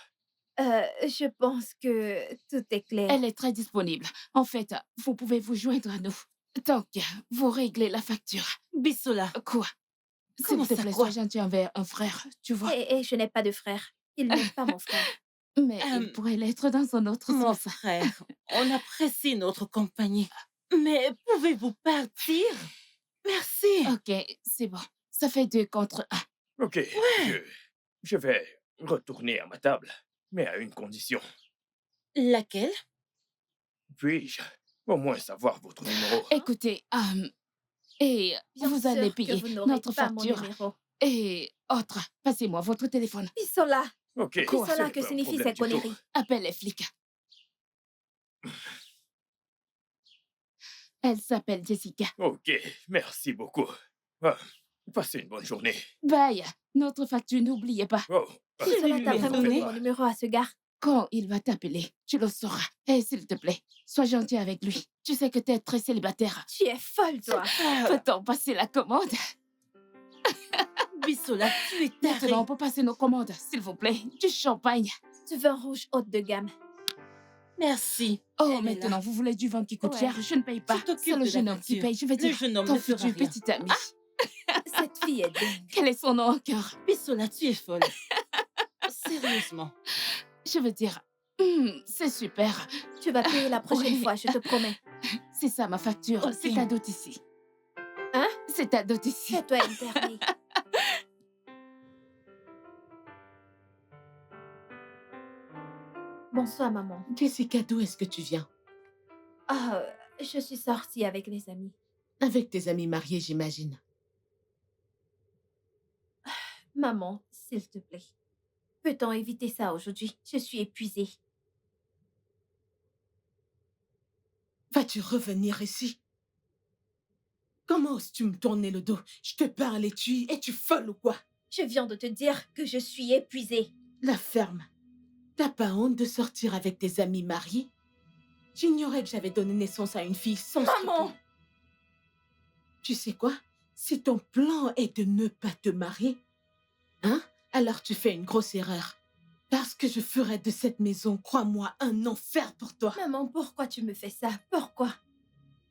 S2: Je pense que tout est clair.
S8: Elle est très disponible. En fait, vous pouvez vous joindre à nous. Tant que vous réglez la facture.
S9: Bissola.
S8: Quoi? S'il
S9: Comment
S8: te
S9: ça,
S8: plaît,
S9: quoi?
S8: sois gentil envers un frère, tu vois.
S2: Et je n'ai pas de frère. Il n'est pas mon frère.
S8: Mais il pourrait l'être dans un autre
S9: Mon
S8: sens.
S9: frère, on apprécie notre compagnie. Mais pouvez-vous partir? Merci.
S8: Ok, c'est bon. Ça fait 2 contre 1.
S11: Ok, je vais retourner à ma table, mais à une condition.
S9: Laquelle?
S11: Puis-je au moins savoir votre numéro?
S8: Écoutez, et
S2: Bien
S8: vous
S2: sûr
S8: allez
S2: que
S8: payer
S2: vous n'aurez
S8: notre
S2: pas mon
S8: facture.
S2: numéro.
S8: Et autre, passez-moi votre téléphone.
S2: Bissola.
S11: Ok,
S2: Bissola,
S11: c'est
S2: que
S11: pas un
S2: signifient
S11: problème
S2: ces
S11: du tout.
S2: conneries?
S8: Appelle les flics. Elle s'appelle Jessica.
S11: Ok, merci beaucoup. Ah, passez une bonne journée.
S8: Bye. Notre facture, n'oubliez pas.
S11: Oh,
S2: Bissola, t'as
S9: lui
S2: vraiment
S9: donner?
S2: donné mon numéro à ce gars?
S8: Quand il va t'appeler, tu le sauras. Et s'il te plaît, sois gentil avec lui. Tu sais que t'es très célibataire.
S2: Tu es folle, toi.
S8: Peut-on passer la commande?
S9: Bissola, tu es taré.
S8: Maintenant, on peut passer nos commandes, s'il vous plaît. Du champagne.
S2: Du vin rouge haute de gamme.
S9: Merci.
S8: Oh,
S9: Elle est
S8: maintenant,
S9: là.
S8: vous voulez du vin qui coûte
S2: Ouais.
S8: cher? Je ne paye pas.
S9: Tu t'occupes
S8: C'est le
S9: de la
S8: jeune homme qui
S9: facture.
S8: paye. Je vais
S9: Le
S8: dire,
S9: jeune homme
S8: ton
S9: ne fera
S8: futur
S9: rien.
S8: petit ami.
S2: Cette fille est dingue.
S8: Quel est son nom encore?
S9: Bissola, tu es folle. Sérieusement.
S8: Je veux dire, c'est super.
S2: Tu vas payer la prochaine
S8: Oui.
S2: fois, je te promets.
S8: C'est ça ma facture.
S9: Ok.
S8: C'est ta dot ici.
S2: Hein?
S8: C'est ta dot ici.
S2: Fais-toi interner. Bonsoir, maman.
S6: Jessica, d'où est-ce que tu viens?
S2: Ah, je suis sortie avec les amis.
S6: Avec tes amis mariés, j'imagine.
S2: Maman, s'il te plaît. Peut-on éviter ça aujourd'hui? Je suis épuisée.
S6: Vas-tu revenir ici? Comment oses-tu me tourner le dos? Je te parle et tu... Es-tu folle ou quoi?
S2: Je viens de te dire que je suis épuisée.
S6: La ferme. T'as pas honte de sortir avec tes amis mariés? J'ignorais que j'avais donné naissance à une fille sans
S2: Maman!
S6: scrupule. Tu sais quoi? Si ton plan est de ne pas te marier, hein? Alors tu fais une grosse erreur. Parce que je ferai de cette maison, crois-moi, un enfer pour toi.
S2: Maman, pourquoi tu me fais ça? Pourquoi?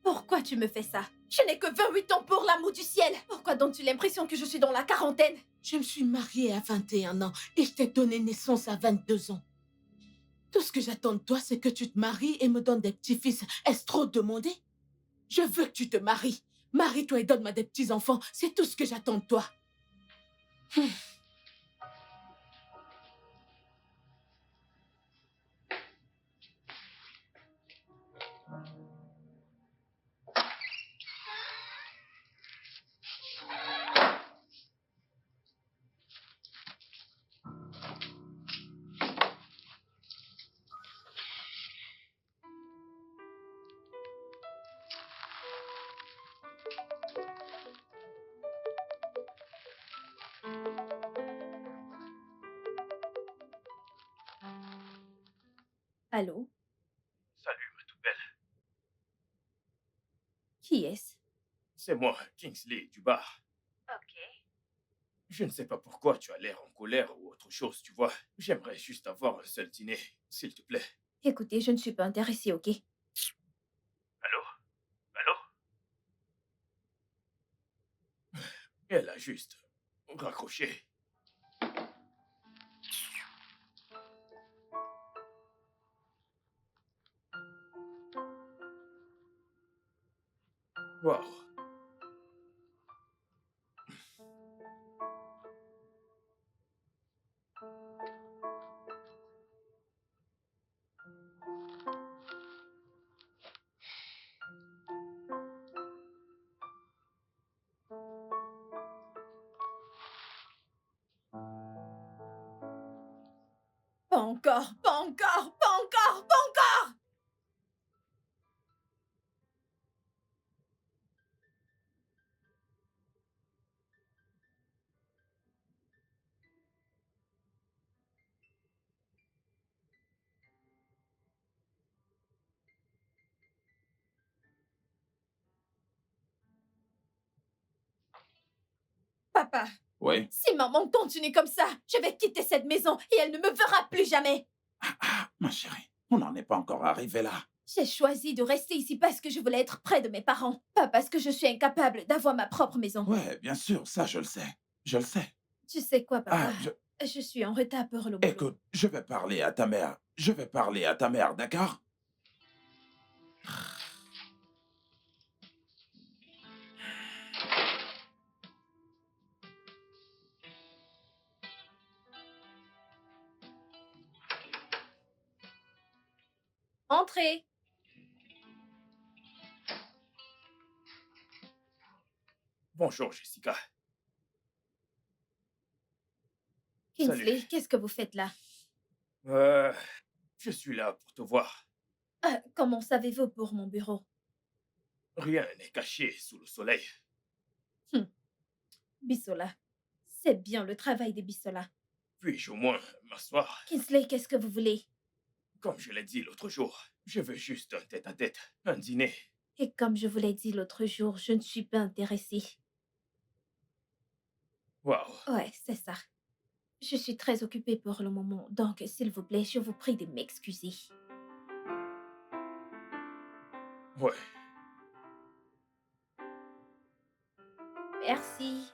S2: Pourquoi tu me fais ça? Je n'ai que 28 ans pour l'amour du ciel. Pourquoi donnes-tu l'impression que je suis dans la quarantaine?
S6: Je me suis mariée à 21 ans et je t'ai donné naissance à 22 ans. Tout ce que j'attends de toi, c'est que tu te maries et me donnes des petits-fils. Est-ce trop demandé? Je veux que tu te maries. Marie-toi et donne-moi des petits-enfants. C'est tout ce que j'attends de toi.
S2: Allô?
S11: Salut, ma toute belle.
S2: Qui est-ce?
S11: C'est moi, Kingsley, du bar.
S5: Ok.
S11: Je ne sais pas pourquoi tu as l'air en colère ou autre chose, tu vois. J'aimerais juste avoir un seul dîner, s'il te plaît.
S2: Écoutez, je ne suis pas intéressée, ok?
S11: Allô? Allô? Elle a juste raccroché. Waouh.
S2: Pas encore, pas encore, pas encore, pas encore! Papa,
S7: Oui?
S2: si maman continue comme ça, je vais quitter cette maison et elle ne me verra plus jamais.
S7: Ah, ma chérie, on n'en est pas encore arrivé là.
S2: J'ai choisi de rester ici parce que je voulais être près de mes parents, pas parce que je suis incapable d'avoir ma propre maison.
S7: Ouais, bien sûr, ça je le sais. Je le sais.
S2: Tu sais quoi, papa?
S7: Ah,
S2: Je suis en retard pour le boulot.
S7: écoute, je vais parler à ta mère. Je vais parler à ta mère, d'accord?
S2: Entrez.
S11: Bonjour, Jessica.
S2: Kingsley,
S11: Salut.
S2: qu'est-ce que vous faites là?
S11: Je suis là pour te voir.
S2: Comment savez-vous pour mon bureau?
S11: Rien n'est caché sous le soleil.
S2: Bissola. C'est bien le travail des Bissola.
S11: Puis-je au moins m'asseoir?
S2: Kingsley, qu'est-ce que vous voulez?
S11: Comme je l'ai dit l'autre jour, je veux juste un tête-à-tête, un dîner.
S2: Et comme je vous l'ai dit l'autre jour, je ne suis pas intéressée.
S11: Waouh.
S2: Ouais, c'est ça. Je suis très occupée pour le moment, donc s'il vous plaît, je vous prie de m'excuser.
S11: Ouais.
S2: Merci.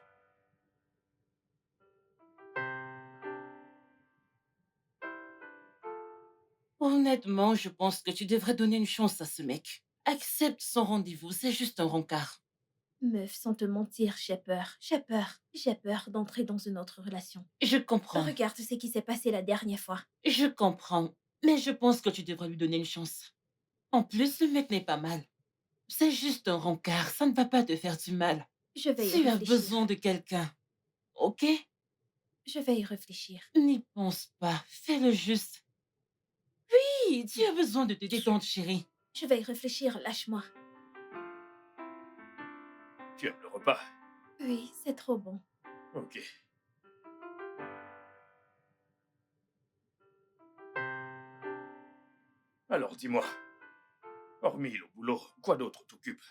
S9: Honnêtement, je pense que tu devrais donner une chance à ce mec. Accepte son rendez-vous, c'est juste un rencard.
S2: Meuf, sans te mentir, j'ai peur. J'ai peur. J'ai peur d'entrer dans une autre relation.
S9: Je comprends,
S2: Regarde ce qui s'est passé la dernière fois.
S9: je comprends. Mais je pense que tu devrais lui donner une chance. En plus, le mec n'est pas mal. C'est juste un rencard, ça ne va pas te faire du mal.
S2: Je vais y
S9: Tu as
S2: réfléchir.
S9: besoin de quelqu'un, ok?
S2: Je vais y réfléchir.
S9: N'y pense pas, fais-le juste. Oui, tu as besoin de te détendre, chérie.
S2: Je vais y réfléchir, lâche-moi.
S11: Tu aimes le repas?
S2: Oui, c'est trop bon.
S11: Ok. Alors dis-moi, hormis le boulot, quoi d'autre t'occupe?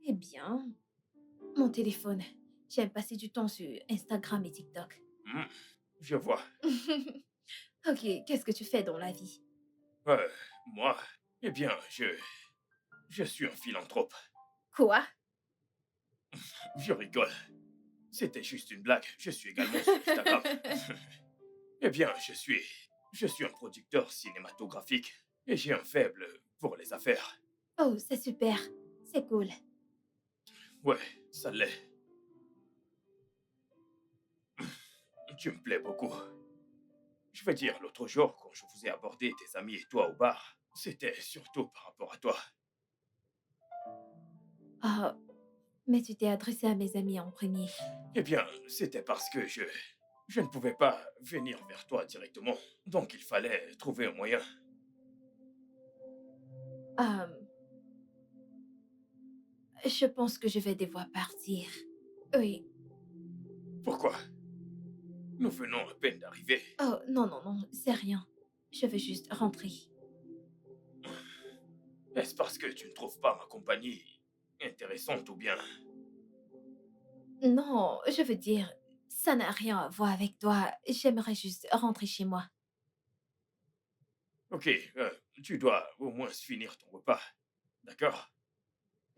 S2: Eh bien, mon téléphone. J'aime passer du temps sur Instagram et TikTok.
S11: Je vois.
S2: Ok, qu'est-ce que tu fais dans la vie?
S11: Moi, eh bien, je suis un philanthrope.
S2: Quoi?
S11: Je rigole. C'était juste une blague. Je suis également sur Instagram. Eh bien, je suis un producteur cinématographique et j'ai un faible pour les affaires.
S2: Oh, c'est super. C'est cool.
S11: Ouais, ça l'est. Tu me plais beaucoup. Je veux dire, l'autre jour, quand je vous ai abordé, tes amis et toi au bar, c'était surtout par rapport à toi.
S2: Ah, mais tu t'es adressé à mes amis en premier.
S11: Eh bien, c'était parce que je ne pouvais pas venir vers toi directement. Donc il fallait trouver un moyen.
S2: Je pense que je vais devoir partir. Oui.
S11: Pourquoi? Nous venons à peine d'arriver.
S2: Oh, non, non, non, c'est rien. Je veux juste rentrer.
S11: Est-ce parce que tu ne trouves pas ma compagnie intéressante ou bien...
S2: Non, je veux dire, ça n'a rien à voir avec toi. J'aimerais juste rentrer chez moi.
S11: Ok, tu dois au moins finir ton repas. D'accord?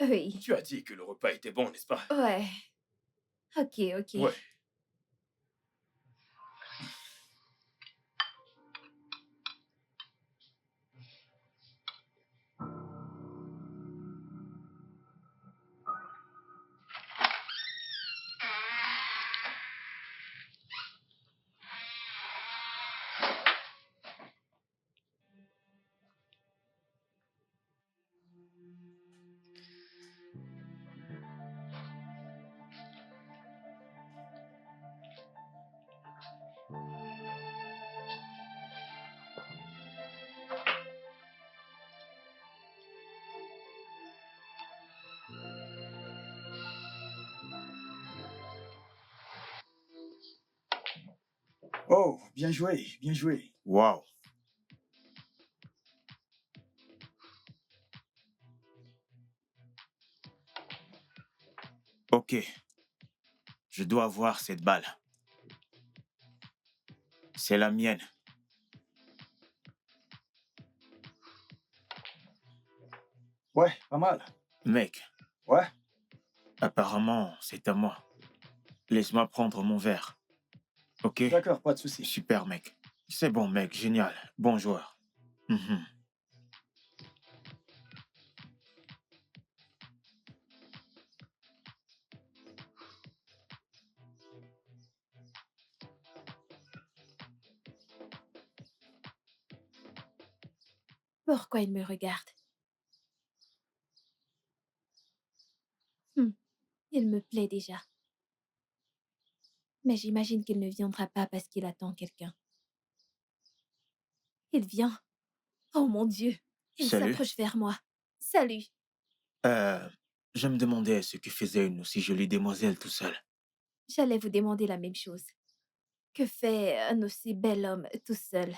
S2: Oui.
S11: Tu as dit que le repas était bon, n'est-ce pas?
S2: Ouais. Ok, ok.
S11: Ouais.
S1: Oh, bien joué, bien joué.
S3: Waouh. Ok, je dois avoir cette balle. C'est la mienne.
S1: Ouais, pas mal.
S3: Mec,
S1: Ouais,
S3: apparemment, c'est à moi. Laisse-moi prendre mon verre. Ok?
S1: d'accord, pas de souci.
S3: Super, mec. C'est bon, mec, génial. Bon joueur. Mhm.
S2: Pourquoi il me regarde? Hmm, il me plaît déjà. Mais j'imagine qu'il ne viendra pas parce qu'il attend quelqu'un. Il vient. Oh mon Dieu. Il
S3: Salut.
S2: s'approche vers moi. Salut.
S3: Euh, je me demandais ce que faisait une aussi jolie demoiselle tout seul.
S2: J'allais vous demander la même chose. Que fait un aussi bel homme tout seul?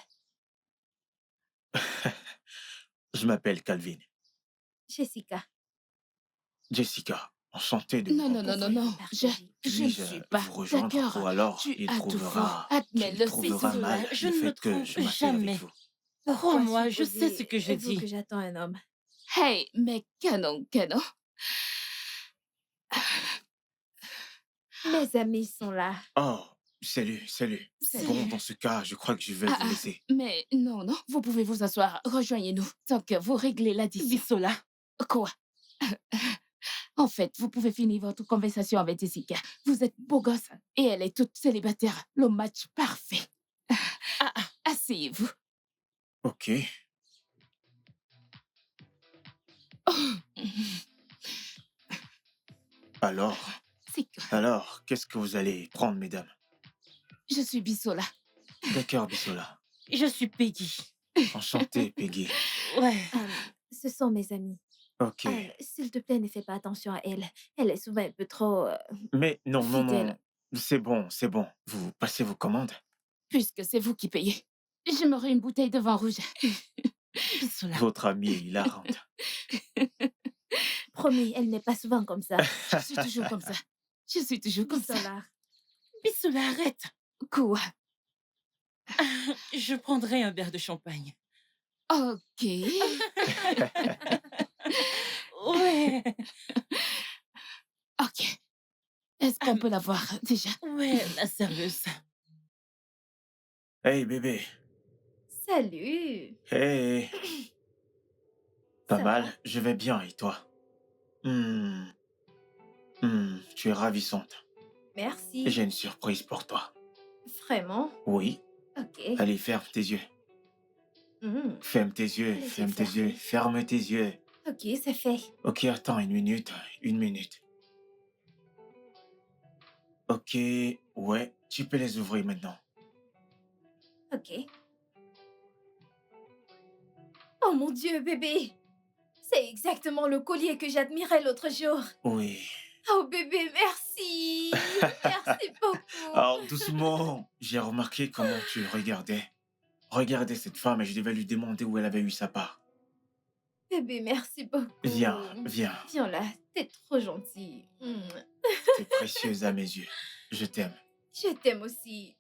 S3: Je m'appelle Calvin.
S2: Jessica.
S3: Jessica, enchanté de vous
S8: Non, non, non, non,
S3: rencontrer.
S8: non. Je ne
S3: Puis-je
S8: suis pas
S3: vous rejoindre
S8: d'accord.
S3: ou alors
S8: Tu
S3: il
S8: as tout faux.
S3: trouvera
S8: Admets-le,
S3: trouvera
S8: c'est
S3: mal
S9: Bisola, je
S3: le
S9: ne me
S3: fait que
S9: trompe
S3: je m'appelle avec
S9: jamais.
S3: vous.
S2: Pourquoi
S9: Crois-moi, je sais ce que je
S2: supposez-vous
S9: dis.
S2: que j'attends un homme?
S8: Hey, mais canon, canon.
S2: Mes amis sont là.
S3: Oh, salut, salut.
S8: Salut.
S3: Bon, dans ce cas, je crois que je vais vous laisser.
S8: Mais non, non, vous pouvez vous asseoir. Rejoignez-nous tant que vous réglez l'addition.
S9: Bisola,
S8: Quoi? En fait, vous pouvez finir votre conversation avec Jessica. Vous êtes beau gosse et elle est toute célibataire. Le match parfait. Asseyez-vous.
S3: Ok. Alors,
S8: C'est quoi?
S3: alors, qu'est-ce que vous allez prendre, mesdames?
S8: Je suis Bisola.
S3: D'accord, Bissola.
S9: je suis Peggy.
S3: Enchanté, Peggy.
S9: Ouais.
S2: Ce sont mes amis.
S3: Ok.
S2: S'il te plaît, ne fais pas attention à elle. Elle est souvent un peu trop
S3: Mais non, non, non.
S2: fidèle.
S3: C'est bon, c'est bon. Vous passez vos commandes?
S8: Puisque c'est vous qui payez, j'aimerais une bouteille de vin rouge.
S9: Bisola.
S3: Votre amie est hilarante.
S2: Promis, elle n'est pas souvent comme ça.
S8: Je suis toujours comme ça. Je suis toujours comme ça.
S2: Bisola.
S9: Bisola, arrête.
S8: Quoi?
S9: Je prendrai un verre de champagne.
S8: Ok.
S9: Ouais.
S8: Ok. Est-ce qu'on peut la voir déjà?
S9: Ouais, la serveuse.
S3: Hey, bébé.
S2: Salut.
S3: Hey. Pas
S2: Ça
S3: mal,
S2: va?
S3: je vais bien, et toi? Tu es ravissante.
S2: Merci.
S3: J'ai une surprise pour toi.
S2: Vraiment?
S3: Oui,
S2: Ok.
S3: allez, ferme tes yeux.
S2: Hmm.
S3: Ferme tes yeux,
S2: Les yeux
S3: ferme tes
S2: fermés.
S3: yeux, ferme tes yeux.
S2: Ok, c'est fait.
S3: Ok, attends une minute, une minute. Ok, ouais, tu peux les ouvrir maintenant.
S2: Ok. Oh mon Dieu, bébé. C'est exactement le collier que j'admirais l'autre jour.
S3: Oui.
S2: Oh bébé, merci. Merci beaucoup.
S3: Alors, doucement, j'ai remarqué comment tu regardais. Regardez cette femme et je devais lui demander où elle avait eu sa part.
S2: Bébé, merci beaucoup.
S3: Viens, viens.
S2: Viens là, t'es trop gentil.
S3: T'es précieuse à mes yeux. Je t'aime.
S2: Je t'aime aussi.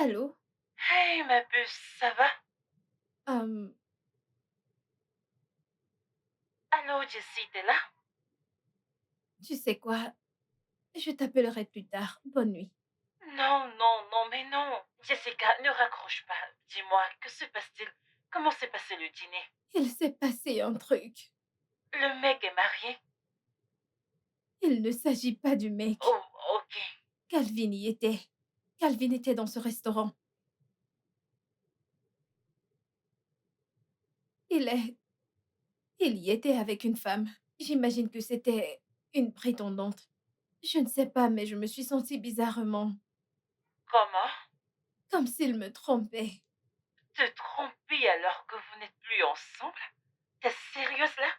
S2: Allô?
S9: Hey, ma puce, ça va?
S2: Euh,
S9: Allô, Jessie, t'es là?
S2: Tu sais quoi? Je t'appellerai plus tard. Bonne nuit.
S9: Non, non, non, mais non. Jessica, ne raccroche pas. Dis-moi, que se passe-t-il? Comment s'est passé le dîner?
S2: Il s'est passé un truc.
S9: Le mec est marié?
S2: Il ne s'agit pas du mec.
S9: Oh, ok.
S2: Calvin y était. Calvin était dans ce restaurant. Il est... Il y était avec une femme. J'imagine que c'était une prétendante. Je ne sais pas, mais je me suis sentie bizarrement,
S9: Comment?
S2: comme s'il me trompait.
S9: Te tromper alors que vous n'êtes plus ensemble? T'es sérieuse là?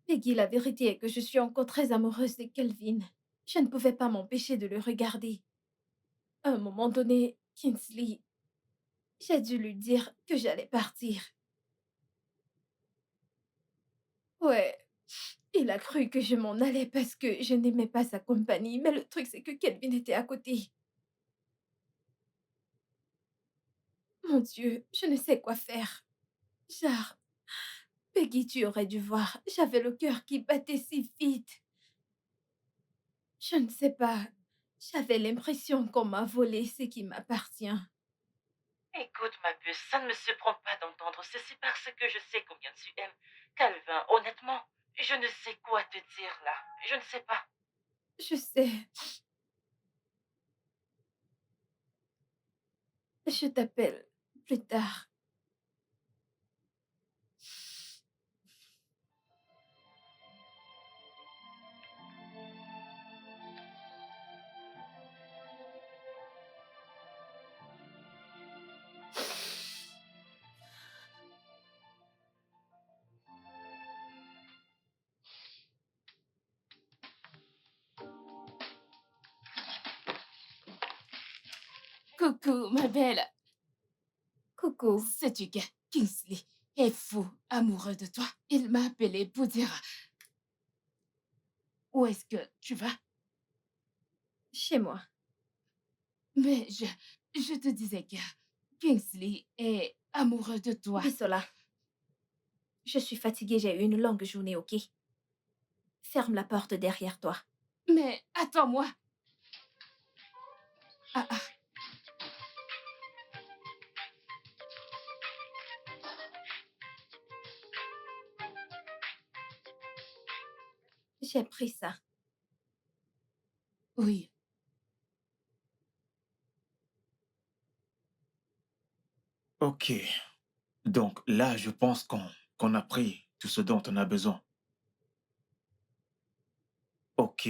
S2: Peggy, la vérité est que je suis encore très amoureuse de Kelvin. Je ne pouvais pas m'empêcher de le regarder. À un moment donné, Kingsley, j'ai dû lui dire que j'allais partir. Ouais, il a cru que je m'en allais parce que je n'aimais pas sa compagnie, mais le truc c'est que Kelvin était à côté. Mon Dieu, je ne sais quoi faire. Genre, Peggy, tu aurais dû voir, j'avais le cœur qui battait si vite. Je ne sais pas, j'avais l'impression qu'on m'a volé ce qui m'appartient.
S9: Écoute, ma puce, ça ne me surprend pas d'entendre ceci parce que je sais combien tu aimes. Calvin, honnêtement, je ne sais quoi te dire là. Je ne sais pas.
S2: Je sais, je t'appelle plus tard.
S8: Coucou, ma belle.
S2: Coucou,
S8: Sais-tu que Kingsley est fou, amoureux de toi? Il m'a appelé pour dire où est-ce que tu vas?
S2: chez moi.
S8: Mais je te disais que Kingsley est amoureux de toi.
S2: Bisola, je suis fatiguée, j'ai eu une longue journée, ok? Ferme la porte derrière toi.
S8: Mais attends-moi. Ah, ah.
S2: J'ai pris ça.
S8: Oui.
S3: Ok. Donc là, je pense qu'on a pris tout ce dont on a besoin. Ok.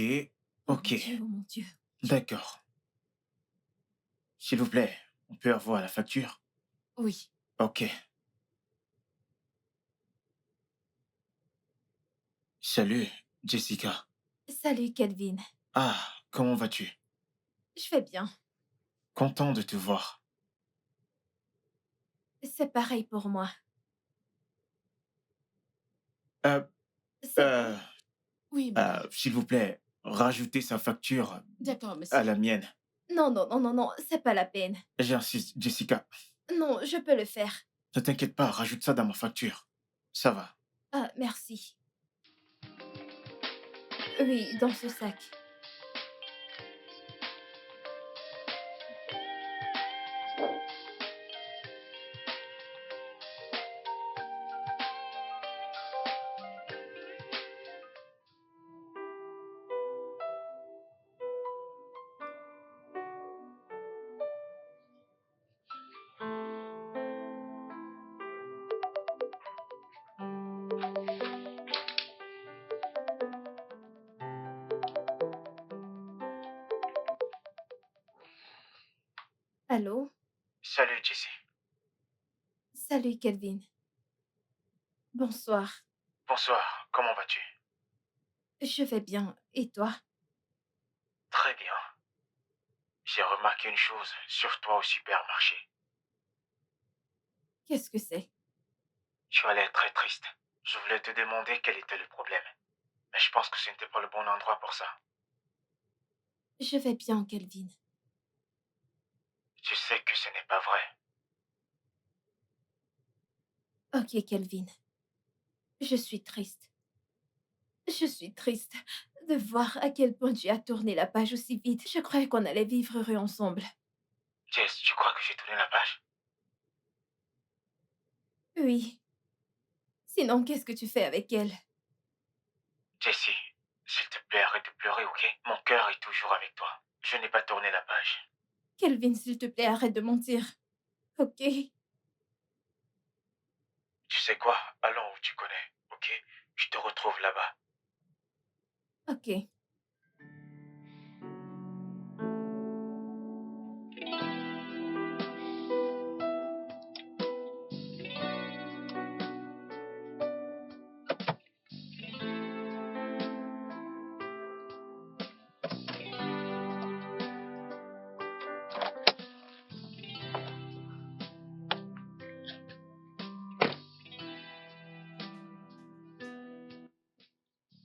S2: Oh
S3: Ok.
S2: mon Dieu, oh mon Dieu.
S3: D'accord. S'il vous plaît, on peut avoir la facture?
S8: Oui.
S3: Ok. Salut, Jessica.
S2: Salut, Kelvin.
S3: Ah, comment vas-tu?
S2: Je vais bien.
S3: Content de te voir.
S2: C'est pareil pour moi.
S3: Euh,
S2: C'est
S3: euh,
S2: bon?
S8: Oui, madame.
S3: S'il vous plaît, rajoutez sa facture
S8: D'accord, monsieur.
S3: à la mienne.
S2: Non, non, non, non, non, c'est pas la peine.
S3: J'insiste, Jessica.
S2: Non, je peux le faire.
S3: Ne t'inquiète pas, rajoute ça dans ma facture. Ça va.
S2: Ah, merci. Oui, dans ce sac. Allô?
S3: Salut, Jessie.
S2: Salut, Kelvin. Bonsoir.
S3: Bonsoir, comment vas-tu?
S2: Je vais bien. Et toi?
S3: Très bien. J'ai remarqué une chose sur toi au supermarché.
S2: Qu'est-ce que c'est?
S3: Tu as l'air très triste. Je voulais te demander quel était le problème. Mais je pense que ce n'était pas le bon endroit pour ça.
S2: Je vais bien, Kelvin.
S3: Je sais que ce n'est pas vrai.
S2: Ok, Kelvin. Je suis triste. Je suis triste de voir à quel point tu as tourné la page aussi vite. Je croyais qu'on allait vivre heureux ensemble.
S3: Jess, tu crois que j'ai tourné la page?
S2: Oui. Sinon, qu'est-ce que tu fais avec elle?
S3: Jessie, s'il te plaît, arrête de pleurer, ok? Mon cœur est toujours avec toi. Je n'ai pas tourné la page.
S2: Kelvin, s'il te plaît, arrête de mentir. Ok?
S3: Tu sais quoi? Allons où tu connais, ok? Je te retrouve là-bas.
S2: Ok.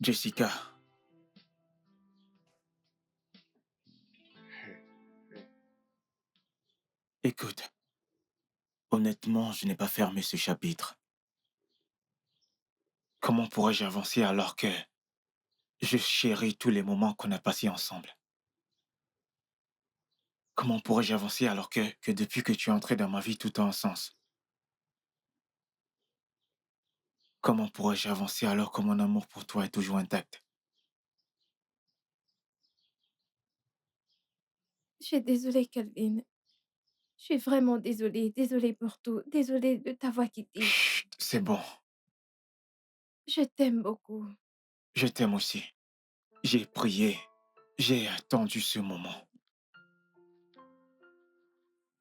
S3: Jessica. Écoute, honnêtement, je n'ai pas fermé ce chapitre. Comment pourrais-je avancer alors que je chéris tous les moments qu'on a passés ensemble? Comment pourrais-je avancer alors que depuis que tu es entré dans ma vie, tout a un sens? Comment pourrais-je avancer alors que mon amour pour toi est toujours intact?
S2: Je suis désolée, Kelvin. Je suis vraiment désolée. Désolée pour tout. Désolée de t'avoir quitté.
S3: Chut, c'est bon.
S2: Je t'aime beaucoup.
S3: Je t'aime aussi. J'ai prié. J'ai attendu ce moment.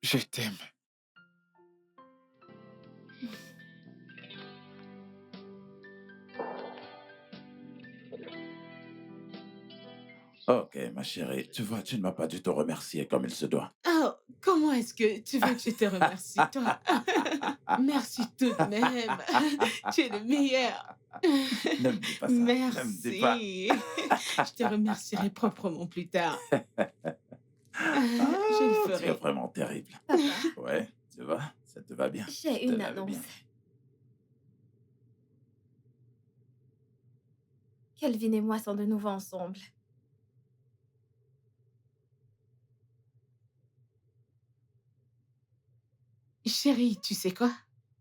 S3: Je t'aime.
S7: Ok, ma chérie, tu vois, tu ne m'as pas du tout remercié comme il se doit.
S6: Oh, comment est-ce que tu veux que je te remercie, toi? Merci tout de même. Tu es le meilleur.
S7: Ne me dis pas ça. Ne me dis pas.
S6: Merci. Je te remercierai proprement plus tard.
S7: Ah,
S6: Je le
S7: tu es
S6: ferai.
S7: vraiment terrible.
S2: Papa,
S7: Ouais, tu vois, ça te va bien.
S2: j'ai
S7: Je te
S2: une
S7: l'avais
S2: annonce.
S7: bien.
S2: Kelvin et moi sont de nouveau ensemble.
S6: Chérie, tu sais quoi?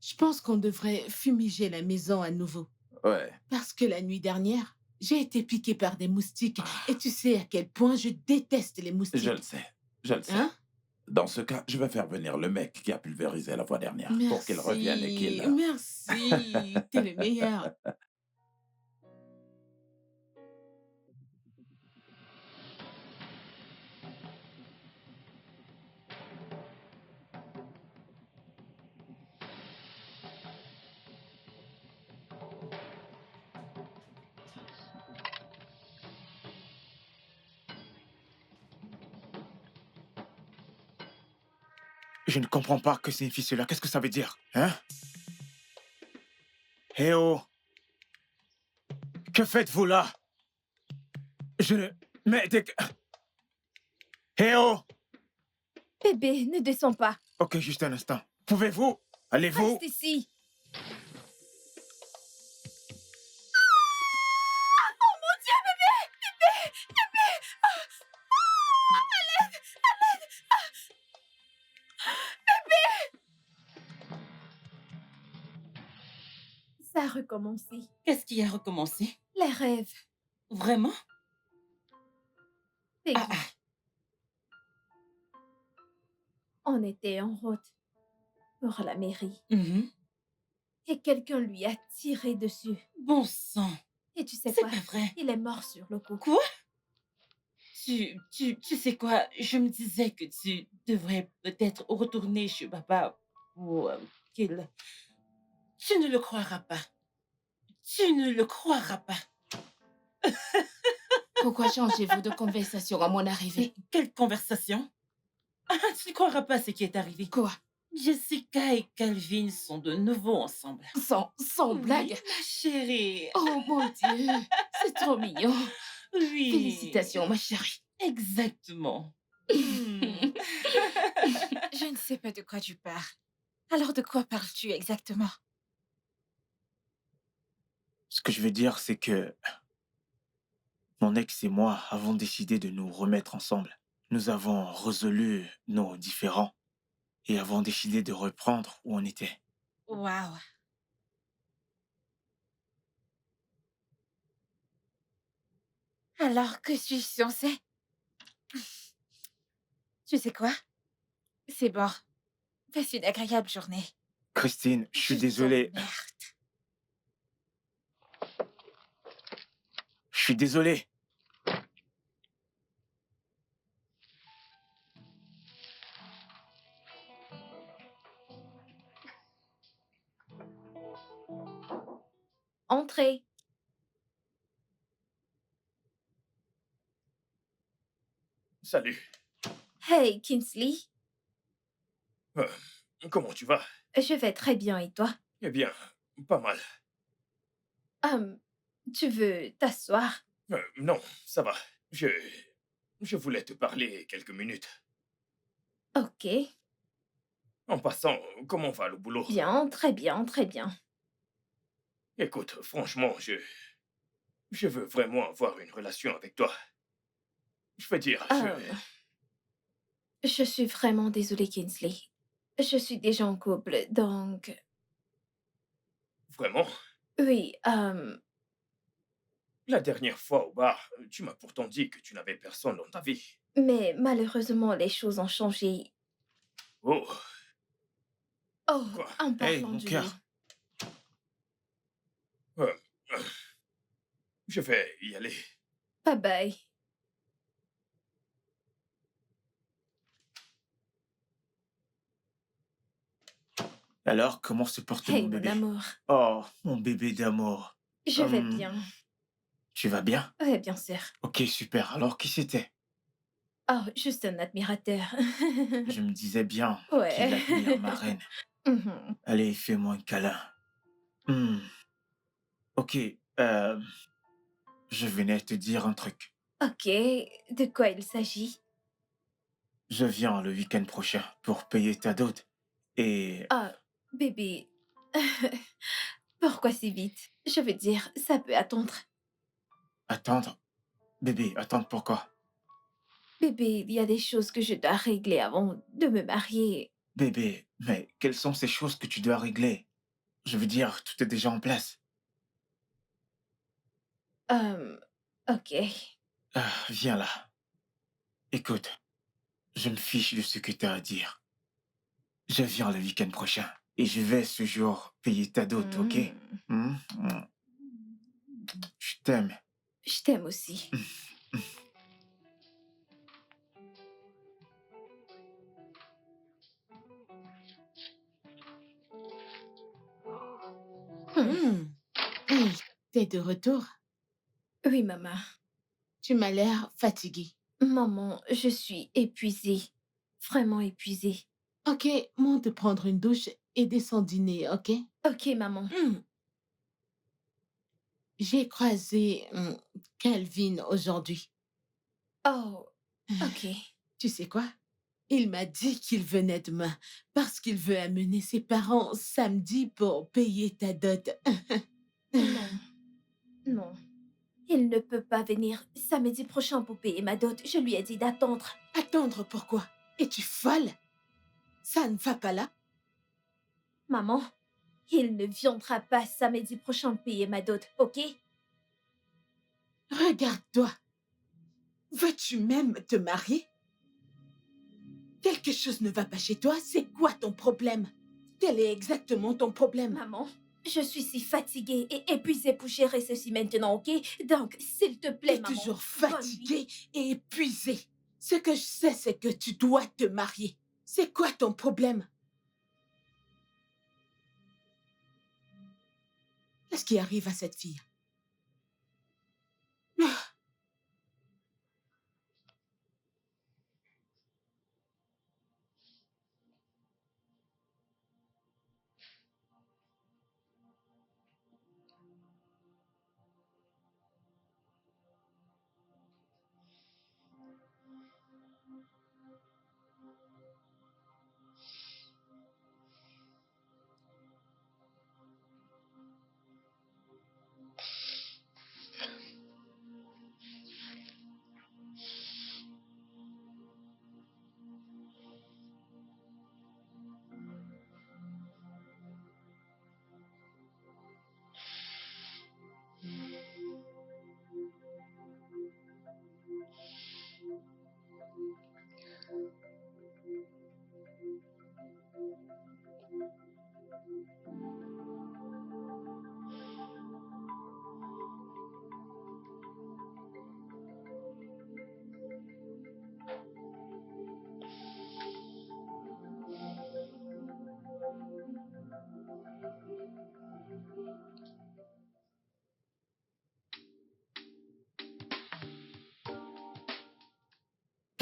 S6: Je pense qu'on devrait fumiger la maison à nouveau.
S7: Ouais.
S6: Parce que la nuit dernière, j'ai été piquée par des moustiques. Et tu sais à quel point je déteste les moustiques.
S7: Je le sais. Je le sais.
S6: Hein?
S7: Dans ce cas, je vais faire venir le mec qui a pulvérisé la fois dernière pour qu'il revienne et qu'il...
S6: Merci. T'es le meilleur.
S3: Je ne comprends pas que signifie cela. Qu'est-ce que ça veut dire? Hein? Eh oh! Que faites-vous là? Je ne... Mais... Eh oh!
S2: Bébé, ne descends pas.
S3: Ok, juste un instant. Pouvez-vous? Allez-vous?
S2: Reste ici. Oh mon Dieu, bébé! Bébé! Bébé! À l'aide! À l'aide! Bébé! Ça a recommencé.
S9: Qu'est-ce qui a recommencé?
S2: Les rêves.
S9: Vraiment?
S2: Peggy,
S9: Ah, ah.
S2: on était en route pour la mairie
S9: Mhm.
S2: et quelqu'un lui a tiré dessus.
S9: Bon sang.
S2: Et tu sais
S9: C'est
S2: quoi?
S9: pas vrai.
S2: Il est mort sur le coup.
S9: Quoi? Tu sais quoi? Je me disais que tu devrais peut-être retourner chez papa pour qu'il... Tu ne le croiras pas. Tu ne le croiras pas.
S8: Pourquoi changez-vous de conversation à mon arrivée?
S9: Mais quelle conversation? Ah, tu ne croiras pas ce qui est arrivé.
S8: Quoi?
S9: Jessica et Calvin sont de nouveau ensemble.
S8: Sans blague?
S9: Oui, ma chérie.
S8: Oh mon Dieu, c'est trop mignon.
S9: Oui.
S8: Félicitations, ma chérie.
S9: Exactement. Hmm.
S5: Je ne sais pas de quoi tu parles. Alors de quoi parles-tu exactement?
S3: Ce que je veux dire, c'est que mon ex et moi avons décidé de nous remettre ensemble. Nous avons résolu nos différends et avons décidé de reprendre où on était.
S5: Waouh. Alors que suis-je censée? Tu sais quoi? C'est bon. Passe une agréable journée.
S3: Christine, je suis
S5: Je
S3: désolé.
S5: t'emmerde.
S3: Je suis désolé.
S2: Entrez.
S11: Salut.
S2: Hey, Kingsley.
S11: Euh, comment tu vas?
S2: Je vais très bien et toi?
S11: Eh bien, pas mal.
S2: Hum, tu veux t'asseoir?
S11: Non, ça va. Je voulais te parler quelques minutes.
S2: Ok.
S11: En passant, comment va le boulot?
S2: Bien, très bien, très bien.
S11: Écoute, franchement, je veux vraiment avoir une relation avec toi. Je veux dire,
S2: Je suis vraiment désolée, Kingsley. Je suis déjà en couple, donc...
S11: Vraiment?
S2: Oui,
S11: La dernière fois au bar, tu m'as pourtant dit que tu n'avais personne dans ta vie.
S2: mais malheureusement, les choses ont changé.
S11: Oh,
S2: Oh,
S11: quoi?
S2: en
S3: Hey,
S2: parlant
S3: mon
S2: du
S3: cœur.
S2: lit.
S11: Euh, euh, je vais y aller.
S2: Bye bye.
S3: Alors, comment se porte
S2: Hey,
S3: mon
S2: mon
S3: bébé?
S2: amour.
S3: Oh, mon bébé d'amour.
S2: Je vais
S3: Hum,
S2: bien.
S3: Tu vas bien?
S2: Oui, bien sûr.
S3: Ok, super. Alors, qui c'était?
S2: Oh, juste un admirateur.
S3: Je me disais bien qu'il
S2: Ouais.
S3: admire ma reine.
S2: Mhm.
S3: Allez, fais-moi un câlin. Hmm. Ok, je venais te dire un truc.
S2: Ok, de quoi il s'agit?
S3: Je viens le week-end prochain pour payer ta dot. Et
S2: Ah, bébé. Pourquoi si vite? Je veux dire, ça peut attendre.
S3: attendre. Bébé, attendre pourquoi?
S2: Bébé, il y a des choses que je dois régler avant de me marier.
S3: Bébé, mais quelles sont ces choses que tu dois régler? Je veux dire, tout est déjà en place.
S2: Euh, ok.
S3: Ah, viens là. Écoute, je me fiche de ce que tu as à dire. Je viens le week-end prochain et je vais ce jour payer ta dot, ok?
S2: Hmm.
S3: Hmm, hmm. Je t'aime.
S2: Je t'aime aussi. Hmm.
S6: Hey, t'es de retour?
S2: Oui, maman.
S6: Tu m'as l'air fatiguée.
S2: Maman, je suis épuisée. Vraiment épuisée.
S6: Ok, monte prendre une douche et descends dîner, ok?
S2: Ok, maman.
S6: J'ai croisé Calvin aujourd'hui.
S2: Oh, ok.
S6: Tu sais quoi? Il m'a dit qu'il venait demain parce qu'il veut amener ses parents samedi pour payer ta dot.
S2: Non, non. Il ne peut pas venir samedi prochain pour payer ma dot. Je lui ai dit d'attendre.
S6: Attendre pourquoi? Es-tu folle? Ça ne va pas là?
S2: Maman, il ne viendra pas samedi prochain payer ma dot, ok?
S6: Regarde-toi. Veux-tu même te marier? Quelque chose ne va pas chez toi? C'est quoi ton problème? Quel est exactement ton problème?
S2: Maman, je suis si fatiguée et épuisée pour gérer ceci maintenant, ok? Donc, s'il te plaît,
S6: T'es
S2: maman.
S6: toujours
S2: bonne nuit.
S6: fatiguée et épuisée. Ce que je sais, c'est que tu dois te marier. C'est quoi ton problème? Qu'est-ce qui arrive à cette fille?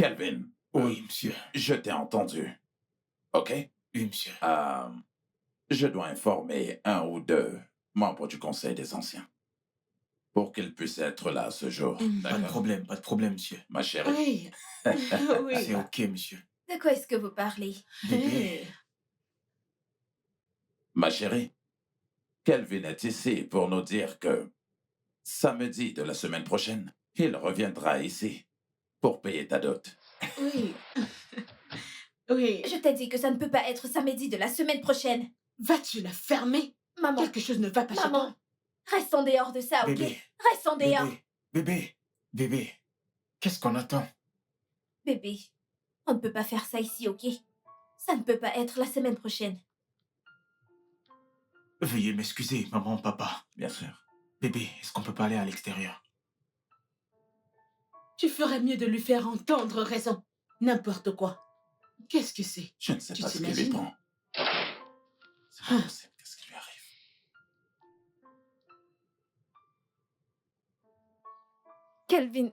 S7: Kelvin,
S11: Oui, monsieur.
S7: je t'ai entendu. OK?
S11: Oui, monsieur.
S7: Je dois informer un ou deux membres du Conseil des Anciens pour qu'ils puissent être là ce jour.
S11: Pas de
S7: D'accord?
S11: problème, monsieur.
S7: Ma chérie.
S6: Oui. Oui.
S11: C'est OK, monsieur.
S2: De quoi est-ce que vous parlez?
S11: Bébé.
S7: Ma chérie, Kelvin est ici pour nous dire que samedi de la semaine prochaine, il reviendra ici pour payer ta dot.
S6: Oui. Oui.
S2: Je t'ai dit que ça ne peut pas être samedi de la semaine prochaine.
S6: Vas-tu la fermer?
S2: Maman,
S6: Quelque chose ne va pas chez
S2: maman,
S6: toi.
S2: reste en dehors de ça, ok?
S11: Bébé.
S2: Reste en dehors.
S11: Bébé. Qu'est-ce qu'on attend?
S2: Bébé, on ne peut pas faire ça ici, ok? Ça ne peut pas être la semaine prochaine.
S11: Veuillez m'excuser, maman, papa.
S7: Bien sûr.
S11: Bébé, est-ce qu'on peut pas aller à l'extérieur?
S6: Tu ferais mieux de lui faire entendre raison. N'importe quoi. Qu'est-ce que c'est?
S7: Je ne sais
S6: Tu
S7: pas ce qui lui
S6: t'imagines?
S7: prend. C'est pas possible. Qu'est-ce qui lui arrive?
S2: Kelvin,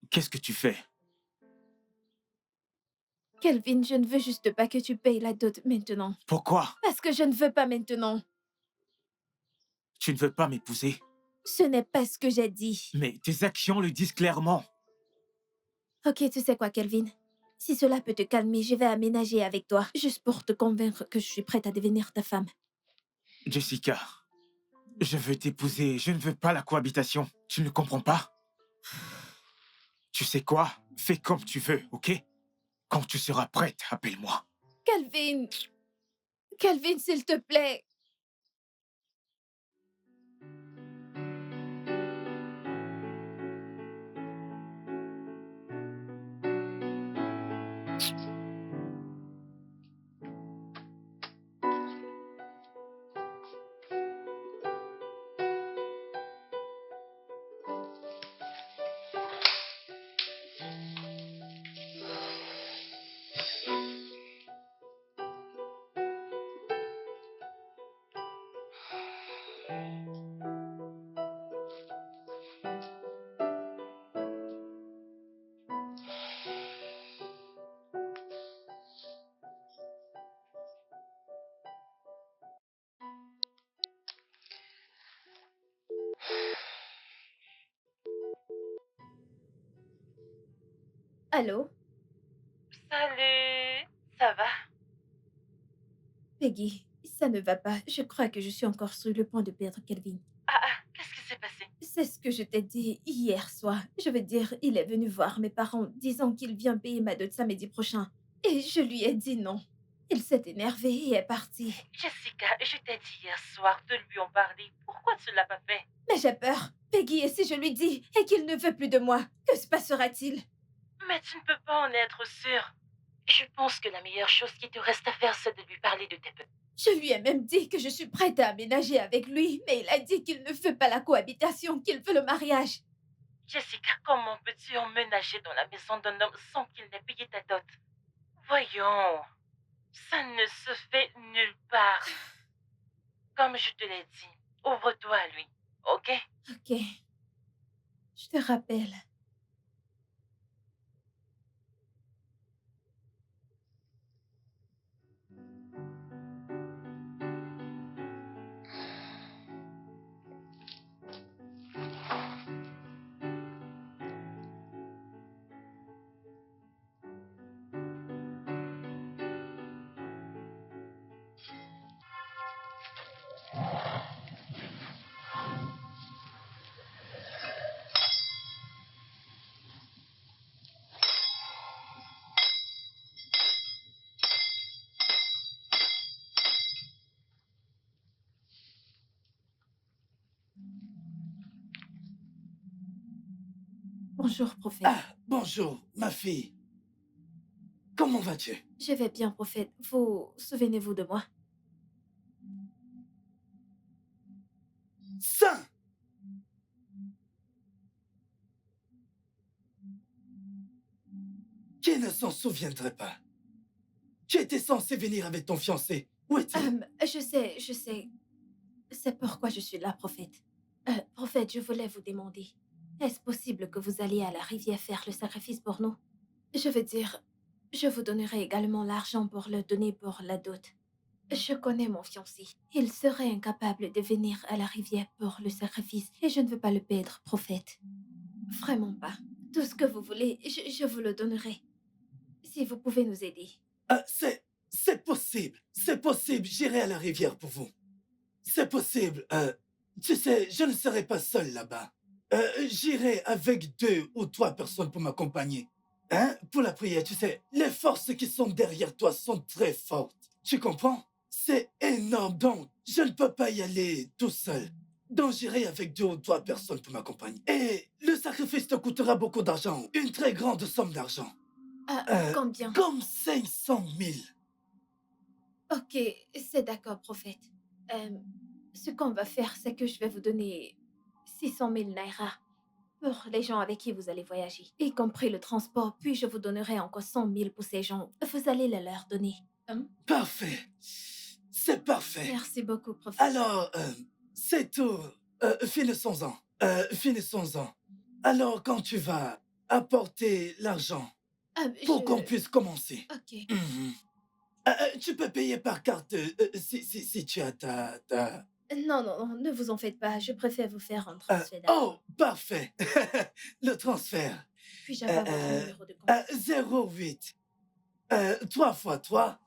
S11: Qu'est-ce que tu fais?
S2: Kelvin, je ne veux juste pas que tu payes la dot maintenant.
S11: Pourquoi?
S2: Parce que je ne veux pas maintenant.
S11: Tu ne veux pas m'épouser?
S2: Ce n'est pas ce que j'ai dit.
S11: Mais tes actions le disent clairement.
S2: Ok, tu sais quoi, Kelvin? Si cela peut te calmer, je vais aménager avec toi, juste pour te convaincre que je suis prête à devenir ta femme.
S11: Jessica, je veux t'épouser, je ne veux pas la cohabitation. Tu ne comprends pas? Tu sais quoi? Fais comme tu veux, ok? Quand tu seras prête, appelle-moi.
S2: Kelvin! Kelvin, s'il te plaît! Allô?
S5: Salut, ça va?
S2: Peggy, ça ne va pas. Je crois que je suis encore sur le point de perdre Kelvin.
S5: Qu'est-ce qui s'est passé?
S2: C'est ce que je t'ai dit hier soir. Je veux dire, il est venu voir mes parents disant qu'il vient payer ma dot samedi prochain. Et je lui ai dit non. Il s'est énervé et est parti.
S5: Jessica, je t'ai dit hier soir de lui en parler. Pourquoi tu l'as pas fait?
S2: Mais j'ai peur. Peggy, et si je lui dis et qu'il ne veut plus de moi, que se passera-t-il?
S5: Mais tu ne peux pas en être sûre. Je pense que la meilleure chose qui te reste à faire, c'est de lui parler de tes petits.
S2: Je lui ai même dit que je suis prête à aménager avec lui, mais il a dit qu'il ne veut pas la cohabitation, qu'il veut le mariage.
S5: Jessica, comment peux-tu emménager dans la maison d'un homme sans qu'il n'ait payé ta dot? Voyons, ça ne se fait nulle part. Comme je te l'ai dit, ouvre-toi à lui, ok?
S2: Ok. Je te rappelle. Bonjour, prophète.
S10: Bonjour, ma fille. Comment vas-tu?
S2: Je vais bien, prophète. Vous souvenez-vous de moi?
S10: Saint! Qui ne s'en soutiendrait pas? Tu étais censé venir avec ton fiancé. Où est-il?
S2: Je sais. C'est pourquoi je suis là, prophète. Prophète, je voulais vous demander, est-ce possible que vous alliez à la rivière faire le sacrifice pour nous? Je veux dire, je vous donnerai également l'argent pour le donner pour la dot. Je connais mon fiancé. Il serait incapable de venir à la rivière pour le sacrifice et je ne veux pas le perdre, prophète. Vraiment pas. Tout ce que vous voulez, je vous le donnerai. Si vous pouvez nous aider.
S10: C'est possible. C'est possible. J'irai à la rivière pour vous. C'est possible. Tu sais, je ne serai pas seul là-bas. J'irai avec 2 ou 3 personnes pour m'accompagner. Hein? Pour la prière, tu sais, les forces qui sont derrière toi sont très fortes. Tu comprends? C'est énorme, donc je ne peux pas y aller tout seul. Donc j'irai avec 2 ou 3 personnes pour m'accompagner. Et le sacrifice te coûtera beaucoup d'argent. Une très grande somme d'argent.
S2: Combien?
S10: Comme 500 000.
S2: Ok, c'est d'accord, prophète. Ce qu'on va faire, c'est que je vais vous donner 600 000 naira pour les gens avec qui vous allez voyager, y compris le transport, puis je vous donnerai encore 100 000 pour ces gens. Vous allez les leur donner.
S10: Parfait. C'est parfait.
S2: Merci beaucoup, prophète.
S10: Alors, c'est tout. Finissons-en. Finissons-en. Alors, quand tu vas apporter l'argent pour qu'on puisse commencer.
S2: Ok.
S10: Mhm. Tu peux payer par carte si tu as ta...
S2: Non, ne vous en faites pas. Je préfère vous faire un transfert.
S10: Oh, parfait. Le transfert.
S2: Puis-je avoir votre numéro de compte?
S10: 08 3 x 3.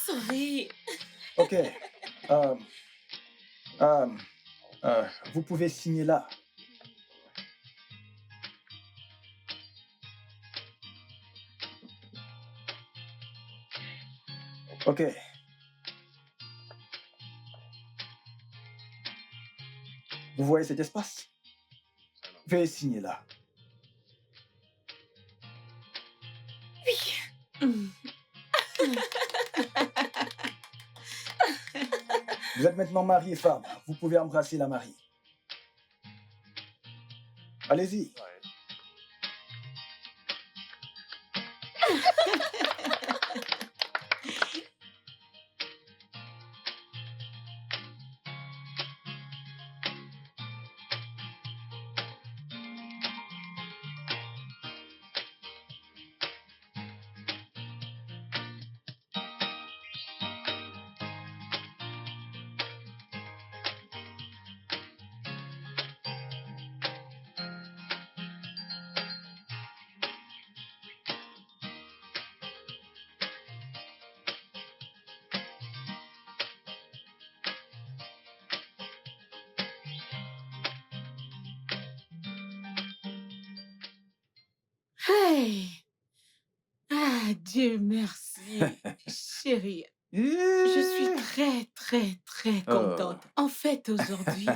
S9: Sorry.
S1: Ok. Vous pouvez signer là. Ok. Vous voyez cet espace? Veuillez signer là. Vous êtes maintenant mari et femme. Vous pouvez embrasser la mariée. Allez-y.
S6: Hey! Ah, Dieu merci, chérie. Je suis très, très, très contente. En fait, aujourd'hui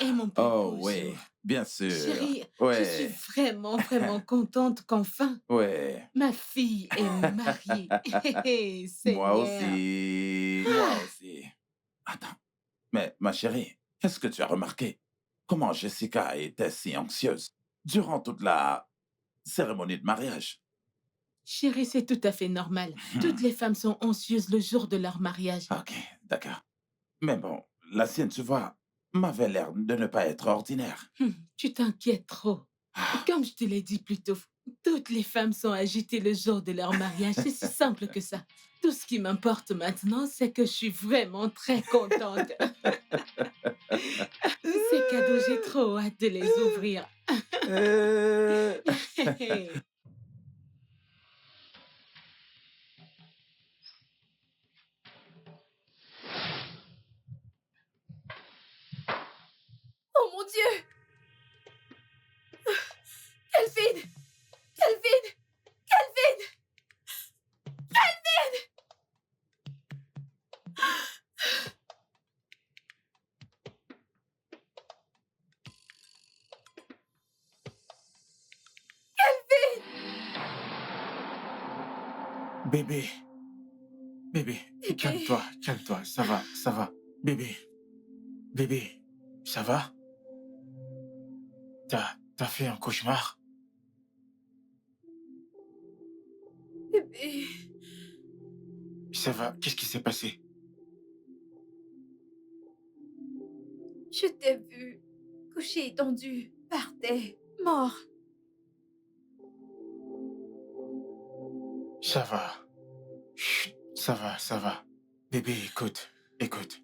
S6: est mon plus
S7: Oh,
S6: beau
S7: oui,
S6: jour.
S7: bien sûr.
S6: Chérie, je suis
S7: Ouais,
S6: vraiment, vraiment contente qu'enfin
S7: ouais.
S6: ma fille est mariée. Hé, hé,
S7: Moi
S6: Seigneur.
S7: aussi. Moi aussi. Attends, mais ma chérie, est-ce que tu as remarqué comment Jessica était si anxieuse durant toute la cérémonie de mariage?
S6: Chérie, c'est tout à fait normal. Toutes les femmes sont anxieuses le jour de leur mariage.
S7: Ok, d'accord. Mais bon, la sienne, tu vois, m'avait l'air de ne pas être ordinaire.
S6: Tu t'inquiètes trop. Comme je te l'ai dit plus tôt, toutes les femmes sont agitées le jour de leur mariage. C'est si simple que ça. Tout ce qui m'importe maintenant, c'est que je suis vraiment très contente. Ces cadeaux, j'ai trop hâte de les ouvrir.
S2: Oh mon Dieu! Kelvin! Kelvin! Kelvin! Kelvin! Kelvin!
S3: Bébé, bébé,
S2: Bébé.
S3: calme-toi, calme-toi, ça va, ça va. Bébé, bébé, ça va? T'as fait un cauchemar?
S2: Bébé.
S3: Ça va, qu'est-ce qui s'est passé?
S2: Je t'ai vu couché étendu par terre, mort.
S3: Ça va. Chut, ça va, ça va. Bébé, écoute, écoute.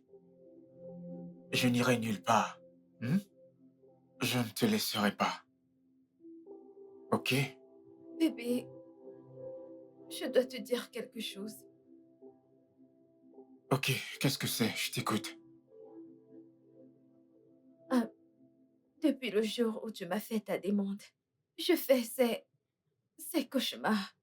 S3: Je n'irai nulle part. Hmm? Je ne te laisserai pas. Ok?
S2: Bébé, je dois te dire quelque chose.
S3: Ok, qu'est-ce que c'est? Je t'écoute.
S2: Depuis le jour où tu m'as fait ta demande, je fais ces cauchemars.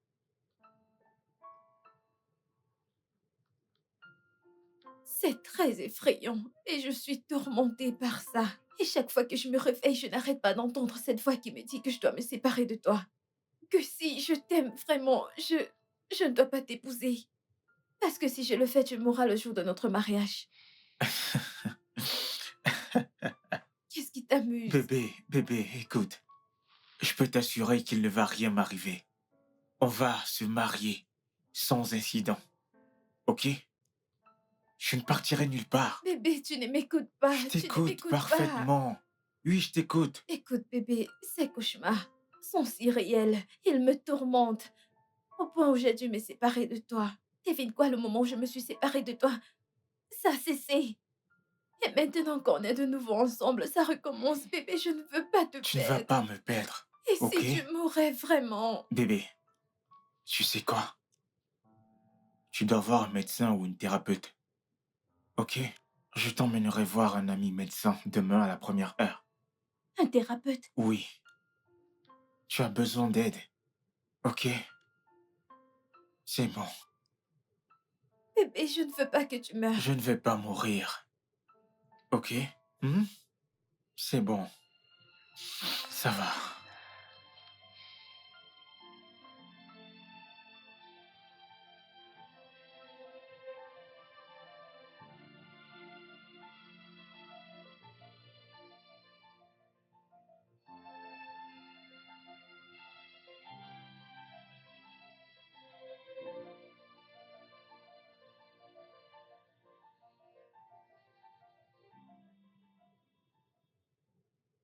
S2: C'est très effrayant et je suis tourmentée par ça. Et chaque fois que je me réveille, je n'arrête pas d'entendre cette voix qui me dit que je dois me séparer de toi. Que si je t'aime vraiment, je ne dois pas t'épouser. Parce que si je le fais, tu mourras le jour de notre mariage. Qu'est-ce qui t'amuse?
S3: Bébé, écoute. Je peux t'assurer qu'il ne va rien m'arriver. On va se marier sans incident. Ok? Je ne partirai nulle part.
S2: Bébé, tu ne m'écoutes pas.
S3: Je
S2: Tu ne
S3: t'écoute
S2: m'écoutes pas.
S3: parfaitement. Oui, je t'écoute.
S2: Écoute, bébé, ces cauchemars sont si réels. Ils me tourmentent. Au point où j'ai dû me séparer de toi. Devine quoi, le moment où je me suis séparée de toi, ça a cessé. Et maintenant qu'on est de nouveau ensemble, ça recommence, bébé. Je ne veux pas te
S3: Tu ne vas
S2: perdre.
S3: pas me perdre.
S2: Et
S3: Ok?
S2: si tu mourais vraiment?
S3: Bébé, tu sais quoi? Tu dois voir un médecin ou une thérapeute. Ok? Je t'emmènerai voir un ami médecin demain à la première heure.
S2: Un thérapeute?
S3: Oui. Tu as besoin d'aide. Ok? C'est bon.
S2: Bébé, je ne veux pas que tu meurs.
S3: Je ne vais pas mourir. Ok? Hmm? C'est bon. Ça va.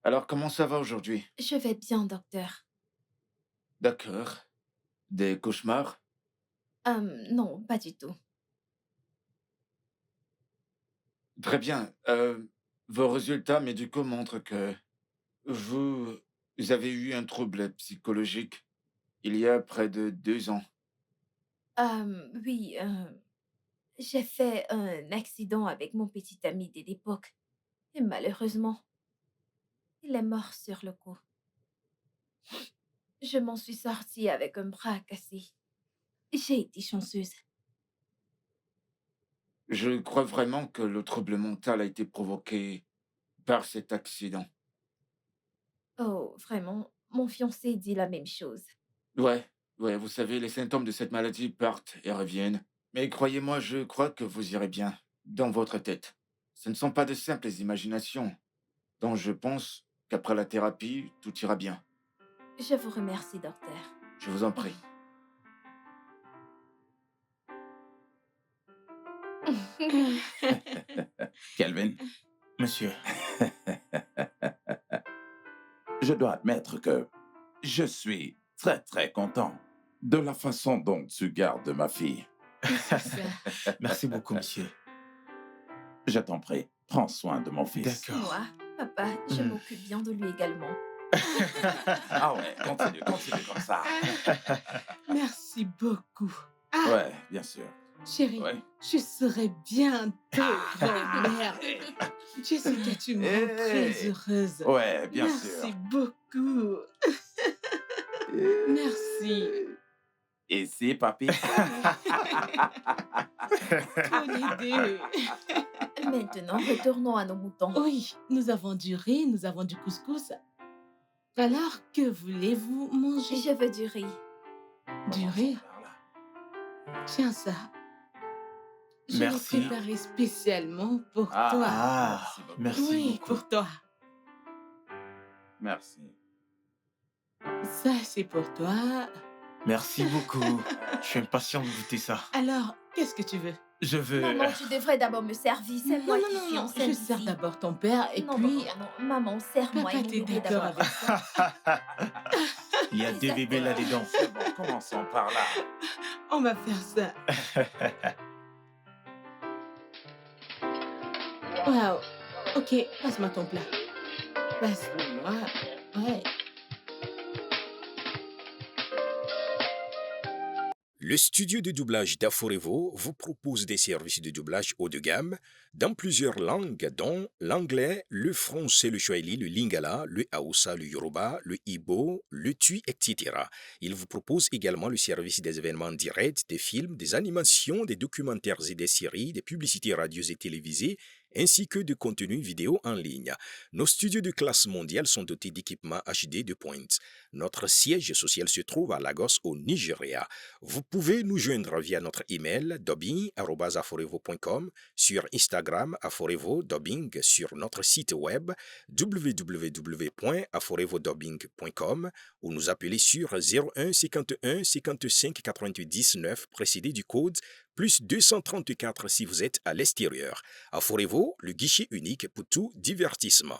S4: Alors, comment ça va aujourd'hui?
S2: Je vais bien, docteur.
S4: D'accord. Des cauchemars?
S2: Non, pas du tout.
S4: Très bien. Vos résultats médicaux montrent que vous avez eu un trouble psychologique il y a près de 2 ans.
S2: Oui, j'ai fait un accident avec mon petit ami de l'époque. Et malheureusement, il est mort sur le coup. Je m'en suis sortie avec un bras cassé. J'ai été chanceuse.
S4: Je crois vraiment que le trouble mental a été provoqué par cet accident.
S2: Oh, vraiment, mon fiancé dit la même chose.
S4: Ouais, ouais, vous savez, les symptômes de cette maladie partent et reviennent. Mais croyez-moi, je crois que vous irez bien, dans votre tête. Ce ne sont pas de simples imaginations, donc je pense qu'après la thérapie, tout ira bien.
S2: Je vous remercie, docteur.
S4: Je vous en prie.
S7: Kelvin,
S3: Monsieur,
S7: je dois admettre que je suis très très content de la façon dont tu gardes ma fille.
S6: C'est ça.
S3: merci beaucoup, monsieur.
S7: Je t'en prie, prends soin de mon fils.
S3: D'accord.
S2: Moi, papa, je
S3: Hmm.
S2: m'occupe bien de lui également.
S7: Ah ouais, continue comme ça.
S6: Merci beaucoup. Ah,
S7: Ouais, bien sûr.
S6: chérie,
S7: Ouais.
S6: je serais bientôt grand-mère. Jessica, tu me rends très heureuse.
S7: Ouais, bien
S6: Merci
S7: sûr.
S6: beaucoup. Merci.
S7: Ici, papy.
S6: Bonne idée.
S2: Maintenant, retournons à nos moutons.
S6: Oui, nous avons du riz, nous avons du couscous. Alors, que voulez-vous manger?
S2: Je veux du riz.
S6: Du riz? Tiens ça. Je l'ai
S3: Merci.
S6: préparé spécialement pour toi.
S3: Ah, merci
S6: Oui,
S3: beaucoup.
S6: pour toi.
S7: Merci.
S6: Ça, c'est pour toi.
S3: Merci beaucoup. Je suis impatient de goûter ça.
S6: Alors, qu'est-ce que tu veux?
S3: Je veux...
S2: Maman, tu devrais d'abord me servir. C'est
S6: Non,
S2: moi
S6: non,
S2: qui
S6: non,
S2: suis
S6: non.
S2: enceinte
S6: Je sers
S2: ici.
S6: d'abord ton père et
S2: Non,
S6: puis...
S2: non, non, non. Maman, serre-moi
S6: Papa,
S2: et
S6: t'es
S2: nourris
S6: d'accord
S2: d'abord.
S6: avec ça?
S3: Il y a deux bébés là-dedans.
S7: C'est bon, commençons par là.
S6: On va faire ça. Waouh. Ok, passe-moi ton plat. Passe-le-moi. Ouais.
S12: Le studio de doublage d'Aforevo vous propose des services de doublage haut de gamme dans plusieurs langues, dont l'anglais, le français, le swahili, le lingala, le haoussa, le yoruba, le ibo, le tui, etc. Il vous propose également le service des événements directs, des films, des animations, des documentaires et des séries, des publicités radios et télévisées, ainsi que de contenus vidéo en ligne. Nos studios de classe mondiale sont dotés d'équipements HD de pointe. Notre siège social se trouve à Lagos, au Nigeria. Vous pouvez nous joindre via notre email dubbing@aforevo.com, sur Instagram aforevo-dubbing, sur notre site web www.aforevodubbing.com ou nous appeler sur 01 51 55 88 19 précédé du code plus 234 si vous êtes à l'extérieur. Aforevo, le guichet unique pour tout divertissement.